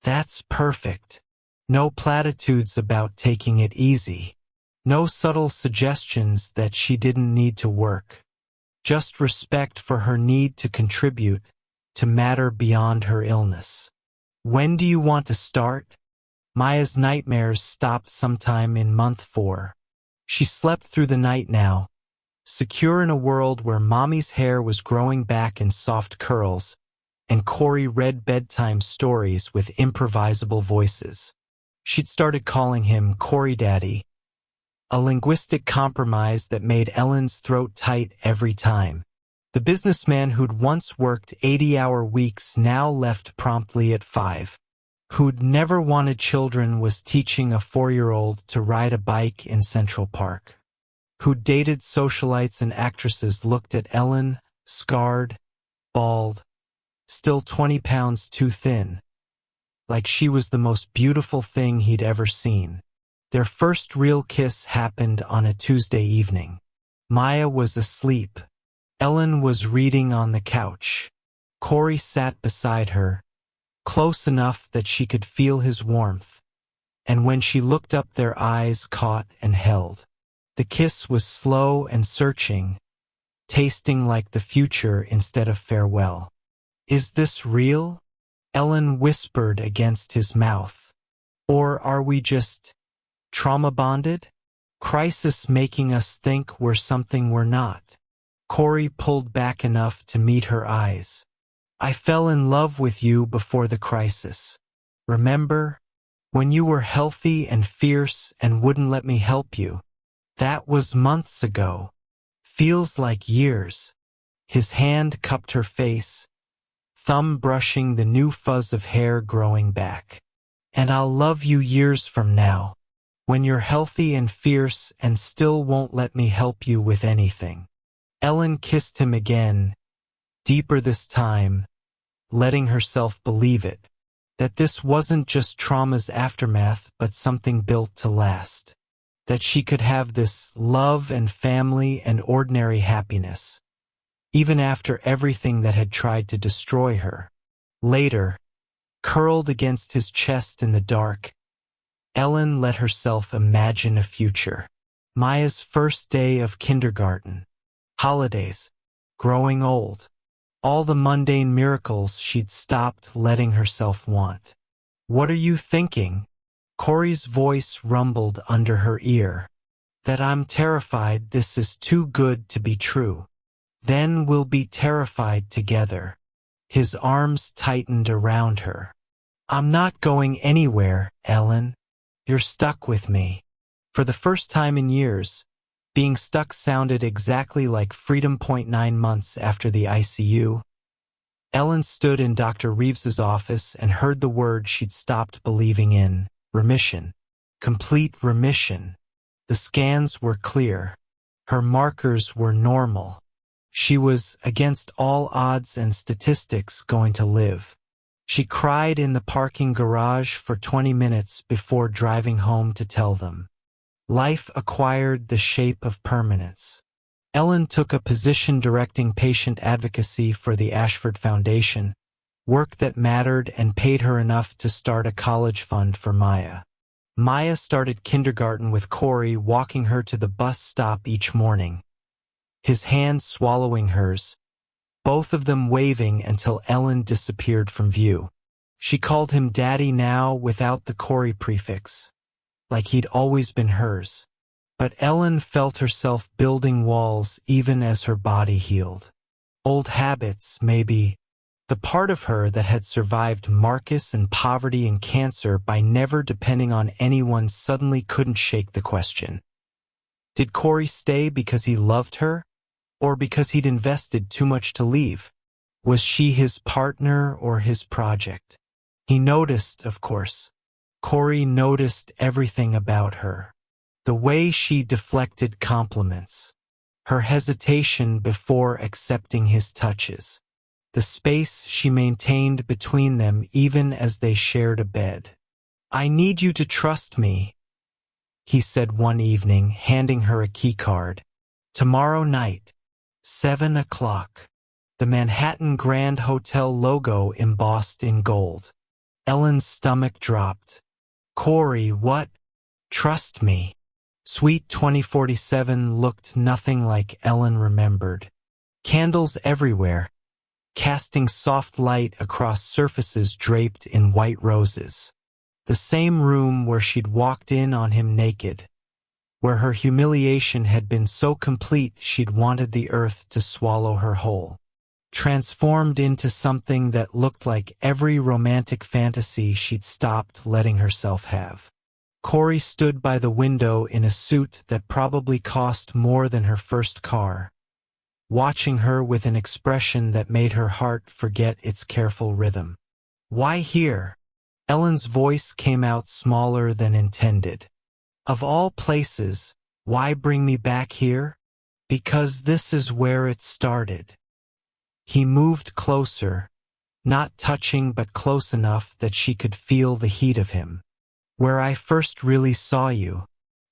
That's perfect. No platitudes about taking it easy. No subtle suggestions that she didn't need to work. Just respect for her need to contribute, to matter beyond her illness. "When do you want to start?" Maya's nightmares stopped sometime in month 4. She slept through the night now, secure in a world where Mommy's hair was growing back in soft curls, and Corey read bedtime stories with improvisable voices. She'd started calling him Corey Daddy, a linguistic compromise that made Ellen's throat tight every time. The businessman who'd once worked 80-hour weeks now left promptly at 5. Who'd never wanted children was teaching a 4-year-old to ride a bike in Central Park. Who dated socialites and actresses looked at Ellen, scarred, bald, still 20 pounds too thin, like she was the most beautiful thing he'd ever seen. Their first real kiss happened on a Tuesday evening. Maya was asleep. Ellen was reading on the couch. Corey sat beside her, close enough that she could feel his warmth, and when she looked up their eyes caught and held. The kiss was slow and searching, tasting like the future instead of farewell. "Is this real?" Ellen whispered against his mouth. "Or are we just trauma-bonded? Crisis making us think we're something we're not?" Corey pulled back enough to meet her eyes. "I fell in love with you before the crisis. Remember? When you were healthy and fierce and wouldn't let me help you. That was months ago. Feels like years." His hand cupped her face, thumb brushing the new fuzz of hair growing back. "And I'll love you years from now, when you're healthy and fierce and still won't let me help you with anything." Ellen kissed him again, deeper this time, letting herself believe it, that this wasn't just trauma's aftermath but something built to last, that she could have this love and family and ordinary happiness, even after everything that had tried to destroy her. Later, curled against his chest in the dark, Ellen let herself imagine a future. Maya's first day of kindergarten, holidays, growing old, all the mundane miracles she'd stopped letting herself want. "What are you thinking?" Corey's voice rumbled under her ear. "That I'm terrified this is too good to be true. Then we'll be terrified together." His arms tightened around her. "I'm not going anywhere, Ellen. You're stuck with me." For the first time in years, being stuck sounded exactly like freedom. 9 months after the ICU, Ellen stood in Dr. Reeves's office and heard the word she'd stopped believing in: remission. Complete remission. The scans were clear. Her markers were normal. She was, against all odds and statistics, going to live. She cried in the parking garage for 20 minutes before driving home to tell them. Life acquired the shape of permanence. Ellen took a position directing patient advocacy for the Ashford Foundation, work that mattered and paid her enough to start a college fund for Maya. Maya started kindergarten with Corey walking her to the bus stop each morning, his hand swallowing hers, both of them waving until Ellen disappeared from view. She called him Daddy now without the Corey prefix, like he'd always been hers. But Ellen felt herself building walls even as her body healed. Old habits, maybe. The part of her that had survived Marcus and poverty and cancer by never depending on anyone suddenly couldn't shake the question. Did Corey stay because he loved her, or because he'd invested too much to leave? Was she his partner or his project? He noticed, of course. Corey noticed everything about her. The way she deflected compliments, her hesitation before accepting his touches, the space she maintained between them even as they shared a bed. "I need you to trust me," he said one evening, handing her a key card. "Tomorrow night, 7 o'clock. The Manhattan Grand Hotel logo embossed in gold. Ellen's stomach dropped. "Corey, what? Trust me." Suite 2047 looked nothing like Ellen remembered. Candles everywhere, casting soft light across surfaces draped in white roses. The same room where she'd walked in on him naked, where her humiliation had been so complete she'd wanted the earth to swallow her whole. Transformed into something that looked like every romantic fantasy she'd stopped letting herself have. Corey stood by the window in a suit that probably cost more than her first car, watching her with an expression that made her heart forget its careful rhythm. "Why here?" Ellen's voice came out smaller than intended. "Of all places, why bring me back here?" "Because this is where it started." He moved closer, not touching but close enough that she could feel the heat of him. "Where I first really saw you.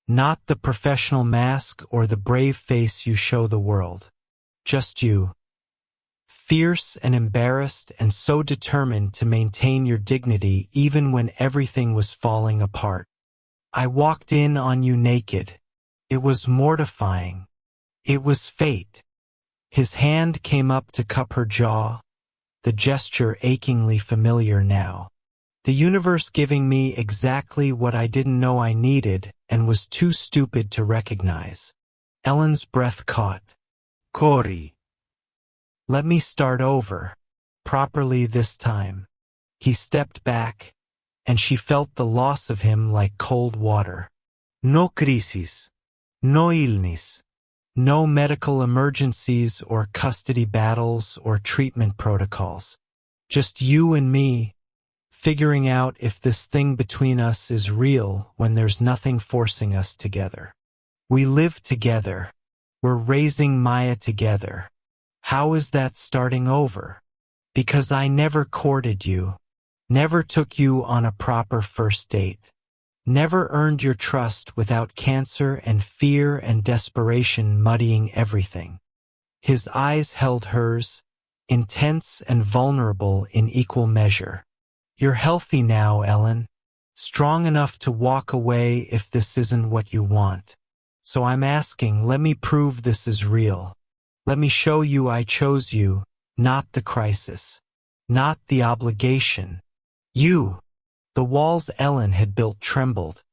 Not the professional mask or the brave face you show the world. Just you. Fierce and embarrassed and so determined to maintain your dignity even when everything was falling apart. I walked in on you naked. It was mortifying. It was fate." His hand came up to cup her jaw, the gesture achingly familiar now. "The universe giving me exactly what I didn't know I needed and was too stupid to recognize." Ellen's breath caught. Corey. "Let me start over. Properly this time." He stepped back, and she felt the loss of him like cold water. No crisis. No illness. No medical emergencies or custody battles or treatment protocols. Just you and me, figuring out if this thing between us is real when there's nothing forcing us together. We live together. We're raising Maya together. How is that starting over? Because I never courted you, never took you on a proper first date, never earned your trust without cancer and fear and desperation muddying everything. His eyes held hers, intense and vulnerable in equal measure. "You're healthy now, Ellen. Strong enough to walk away if this isn't what you want. So I'm asking, let me prove this is real. Let me show you I chose you, not the crisis, not the obligation. You." The walls Ellen had built trembled,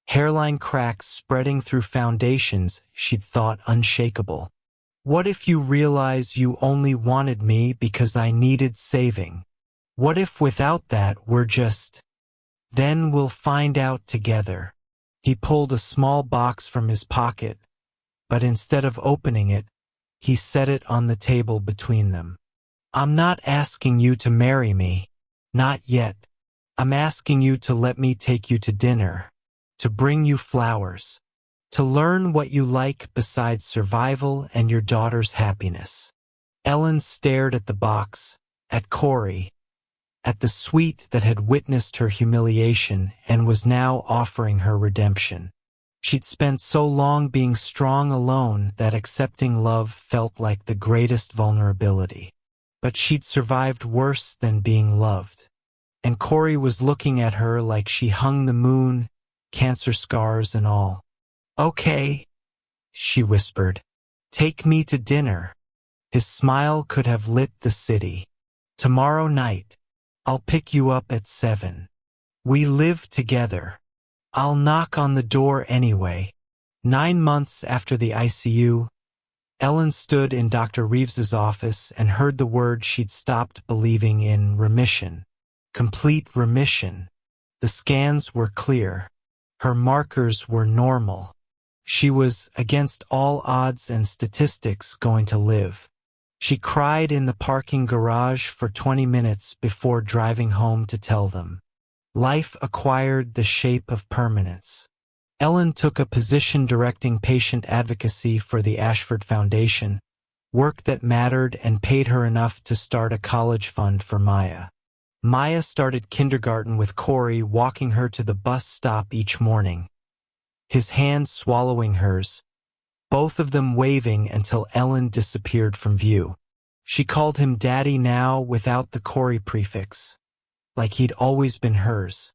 hairline cracks spreading through foundations she'd thought unshakable. "What if you realize you only wanted me because I needed saving? What if without that we're just... Then we'll find out together." He pulled a small box from his pocket, but instead of opening it, he set it on the table between them. "I'm not asking you to marry me. Not yet. I'm asking you to let me take you to dinner, to bring you flowers, To learn what you like besides survival and your daughter's happiness. Ellen stared at the box, at Corey, at the suite that had witnessed her humiliation and was now offering her redemption. She'd spent so long being strong alone that accepting love felt like the greatest vulnerability. But she'd survived worse than being loved. And Corey was looking at her like she hung the moon, cancer scars and all. "Okay," she whispered. "Take me to dinner." His smile could have lit the city. "Tomorrow night. I'll pick you up at 7. We live together. I'll knock on the door anyway." 9 months after the ICU, Ellen stood in Dr. Reeves's office and heard the word she'd stopped believing in: remission. Complete remission. The scans were clear. Her markers were normal. She was, against all odds and statistics, going to live. She cried in the parking garage for 20 minutes before driving home to tell them. Life acquired the shape of permanence. Ellen took a position directing patient advocacy for the Ashford Foundation, work that mattered and paid her enough to start a college fund for Maya. Maya started kindergarten with Corey walking her to the bus stop each morning, his hand swallowing hers, both of them waving until Ellen disappeared from view. She called him Daddy now without the Corey prefix, like he'd always been hers.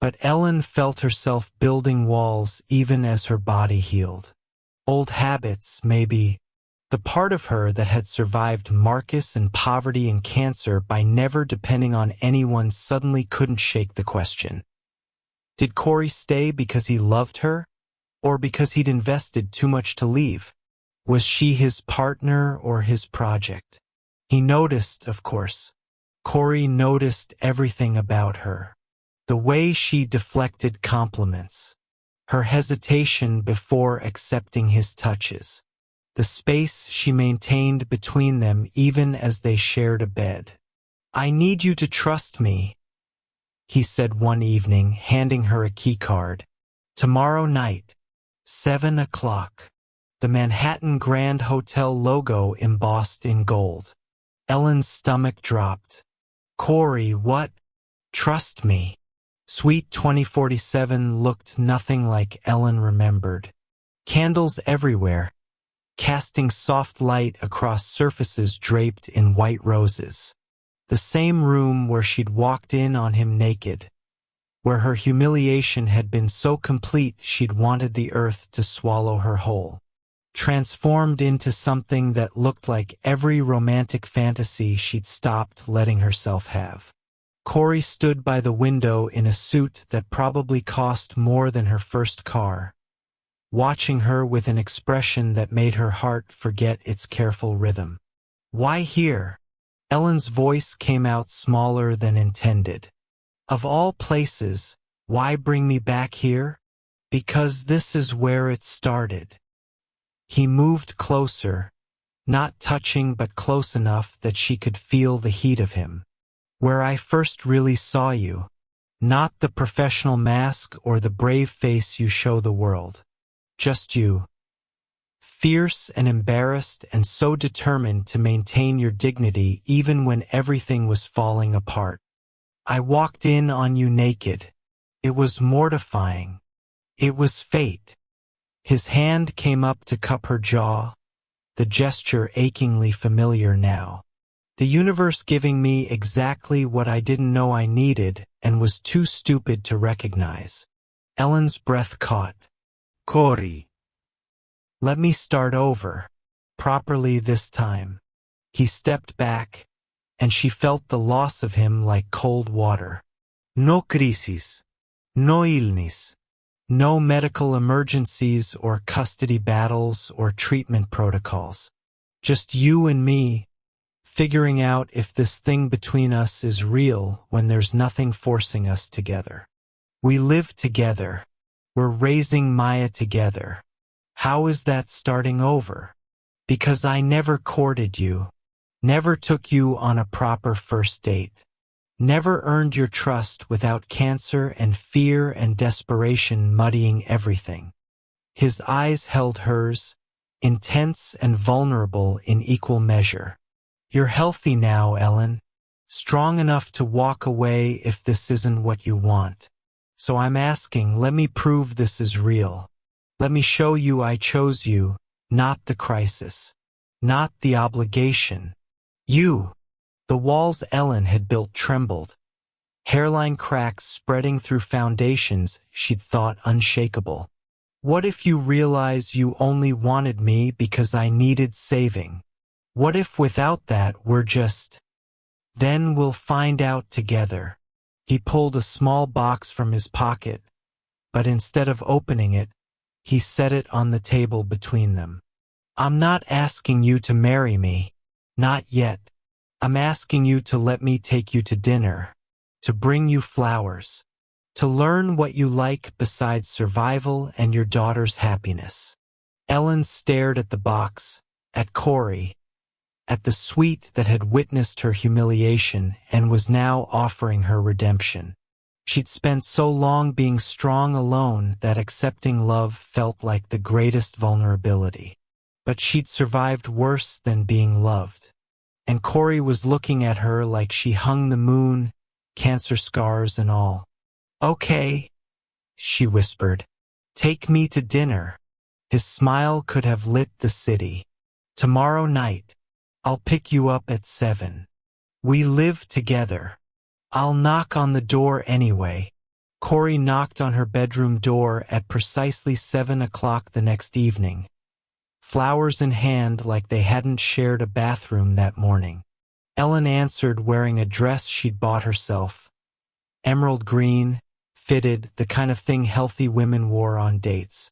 But Ellen felt herself building walls even as her body healed. Old habits, maybe. The part of her that had survived Marcus and poverty and cancer by never depending on anyone suddenly couldn't shake the question. Did Corey stay because he loved her, or because he'd invested too much to leave? Was she his partner or his project? He noticed, of course. Corey noticed everything about her. The way she deflected compliments, her hesitation before accepting his touches, the space she maintained between them even as they shared a bed. "I need you to trust me," he said one evening, handing her a key card. "Tomorrow night, 7 o'clock. The Manhattan Grand Hotel logo embossed in gold. Ellen's stomach dropped. "Corey, what? Trust me." Suite 2047 looked nothing like Ellen remembered. Candles everywhere, casting soft light across surfaces draped in white roses. The same room where she'd walked in on him naked, where her humiliation had been so complete she'd wanted the earth to swallow her whole. Transformed into something that looked like every romantic fantasy she'd stopped letting herself have. Corey stood by the window in a suit that probably cost more than her first car, watching her with an expression that made her heart forget its careful rhythm. "Why here?" Ellen's voice came out smaller than intended. "Of all places, why bring me back here? Because this is where it started." He moved closer, not touching but close enough that she could feel the heat of him. "Where I first really saw you. Not the professional mask or the brave face you show the world. Just you. Fierce and embarrassed and so determined to maintain your dignity even when everything was falling apart. I walked in on you naked. It was mortifying. It was fate." His hand came up to cup her jaw, the gesture achingly familiar now. "The universe giving me exactly what I didn't know I needed and was too stupid to recognize." Ellen's breath caught. Corey. "Let me start over. Properly this time." He stepped back, and she felt the loss of him like cold water. No crisis. No illness. No medical emergencies or custody battles or treatment protocols. Just you and me, figuring out if this thing between us is real when there's nothing forcing us together. We live together. We're raising Maya together. How is that starting over? Because I never courted you, never took you on a proper first date. Never earned your trust without cancer and fear and desperation muddying everything. His eyes held hers, intense and vulnerable in equal measure. You're healthy now, Ellen. Strong enough to walk away if this isn't what you want. So I'm asking, let me prove this is real. Let me show you I chose you, not the crisis. Not the obligation. You. The walls Ellen had built trembled. Hairline cracks spreading through foundations she'd thought unshakable. What if you realize you only wanted me because I needed saving? What if without that we're just... Then we'll find out together. He pulled a small box from his pocket, but instead of opening it, he set it on the table between them. I'm not asking you to marry me. Not yet. I'm asking you to let me take you to dinner, to bring you flowers, to learn what you like besides survival and your daughter's happiness. Ellen stared at the box, at Corey, at the suite that had witnessed her humiliation and was now offering her redemption. She'd spent so long being strong alone that accepting love felt like the greatest vulnerability. But she'd survived worse than being loved. And Corey was looking at her like she hung the moon, cancer scars and all. Okay, she whispered. Take me to dinner. His smile could have lit the city. Tomorrow night. I'll pick you up at 7. We live together. I'll knock on the door anyway. Corey knocked on her bedroom door at precisely 7 o'clock the next evening, flowers in hand like they hadn't shared a bathroom that morning. Ellen answered wearing a dress she'd bought herself. Emerald green, fitted, the kind of thing healthy women wore on dates.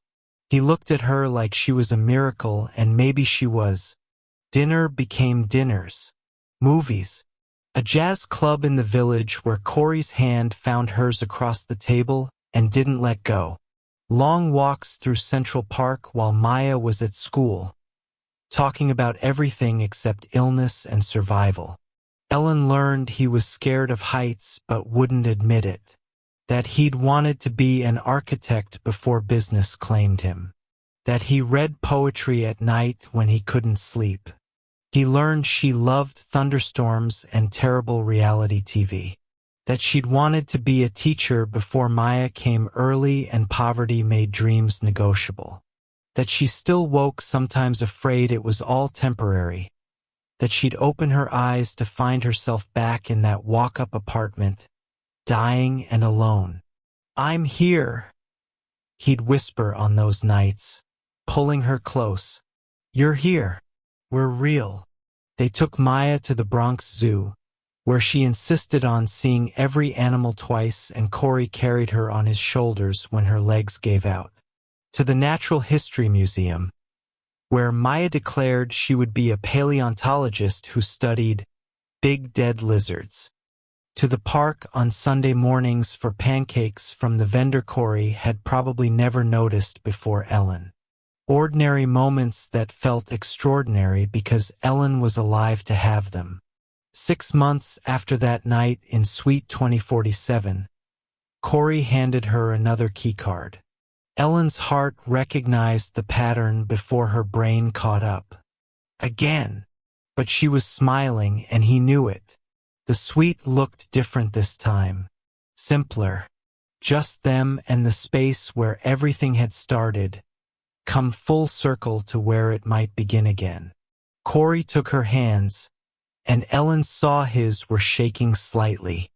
He looked at her like she was a miracle, and maybe she was. Dinner became dinners. Movies. A jazz club in the village where Corey's hand found hers across the table and didn't let go. Long walks through Central Park while Maya was at school, talking about everything except illness and survival. Ellen learned he was scared of heights but wouldn't admit it, that he'd wanted to be an architect before business claimed him, that he read poetry at night when he couldn't sleep. He learned she loved thunderstorms and terrible reality TV, that she'd wanted to be a teacher before Maya came early and poverty made dreams negotiable, that she still woke sometimes afraid it was all temporary, that she'd open her eyes to find herself back in that walk-up apartment, dying and alone. I'm here, he'd whisper on those nights, pulling her close. You're here. We're real. They took Maya to the Bronx Zoo, where she insisted on seeing every animal twice, and Corey carried her on his shoulders when her legs gave out. To the Natural History Museum, where Maya declared she would be a paleontologist who studied big dead lizards. To the park on Sunday mornings for pancakes from the vendor Corey had probably never noticed before Ellen. Ordinary moments that felt extraordinary because Ellen was alive to have them. 6 months after that night in Suite 2047, Corey handed her another keycard. Ellen's heart recognized the pattern before her brain caught up. Again. But she was smiling and he knew it. The suite looked different this time. Simpler. Just them and the space where everything had started, come full circle to where it might begin again. Corey took her hands, and Ellen saw his were shaking slightly.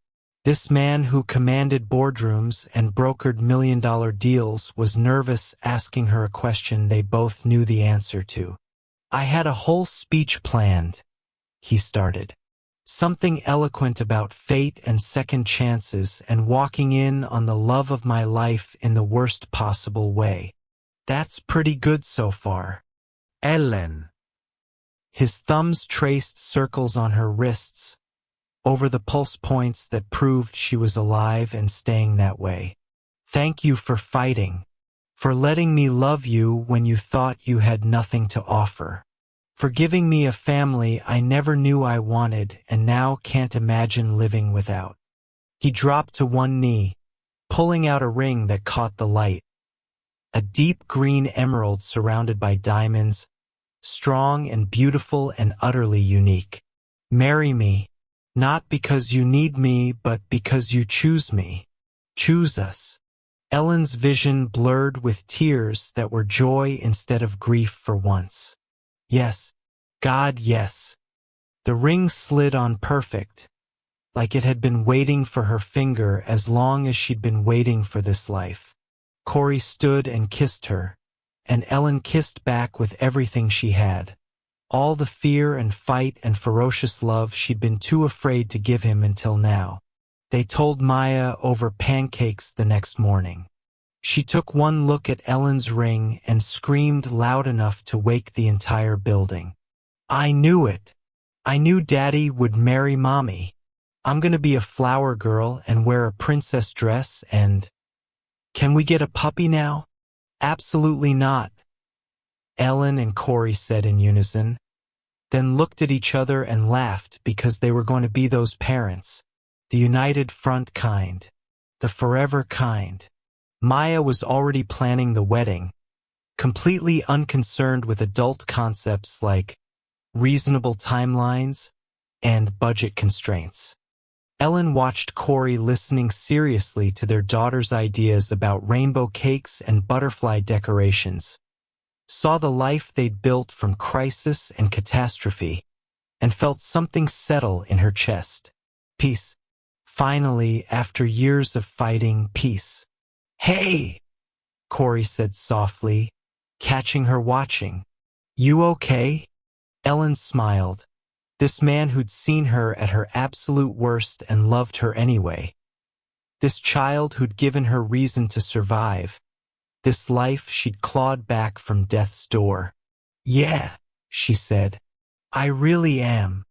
This man who commanded boardrooms and brokered million-dollar deals was nervous, asking her a question they both knew the answer to. I had a whole speech planned, he started. Something eloquent about fate and second chances and walking in on the love of my life in the worst possible way. That's pretty good so far. Ellen. His thumbs traced circles on her wrists, over the pulse points that proved she was alive and staying that way. Thank you for fighting, for letting me love you when you thought you had nothing to offer, for giving me a family I never knew I wanted and now can't imagine living without. He dropped to one knee, pulling out a ring that caught the light. a deep green emerald surrounded by diamonds, strong and beautiful and utterly unique. Marry me, not because you need me, but because you choose me. Choose us. Ellen's vision blurred with tears that were joy instead of grief for once. Yes, God, yes. The ring slid on perfect, like it had been waiting for her finger as long as she'd been waiting for this life. Corey stood and kissed her, and Ellen kissed back with everything she had. All the fear and fight and ferocious love she'd been too afraid to give him until now. They told Maya over pancakes the next morning. She took one look at Ellen's ring and screamed loud enough to wake the entire building. I knew it. I knew Daddy would marry Mommy. I'm gonna be a flower girl and wear a princess dress and… Can we get a puppy now? Absolutely not, Ellen and Corey said in unison, then looked at each other and laughed because they were going to be those parents, the united front kind, the forever kind. Maya was already planning the wedding, completely unconcerned with adult concepts like reasonable timelines and budget constraints. Ellen watched Corey listening seriously to their daughter's ideas about rainbow cakes and butterfly decorations, saw the life they'd built from crisis and catastrophe, and felt something settle in her chest. Peace. Finally, after years of fighting, peace. Hey, Corey said softly, catching her watching. You okay? Ellen smiled. This man who'd seen her at her absolute worst and loved her anyway. This child who'd given her reason to survive. This life she'd clawed back from death's door. Yeah, she said. I really am.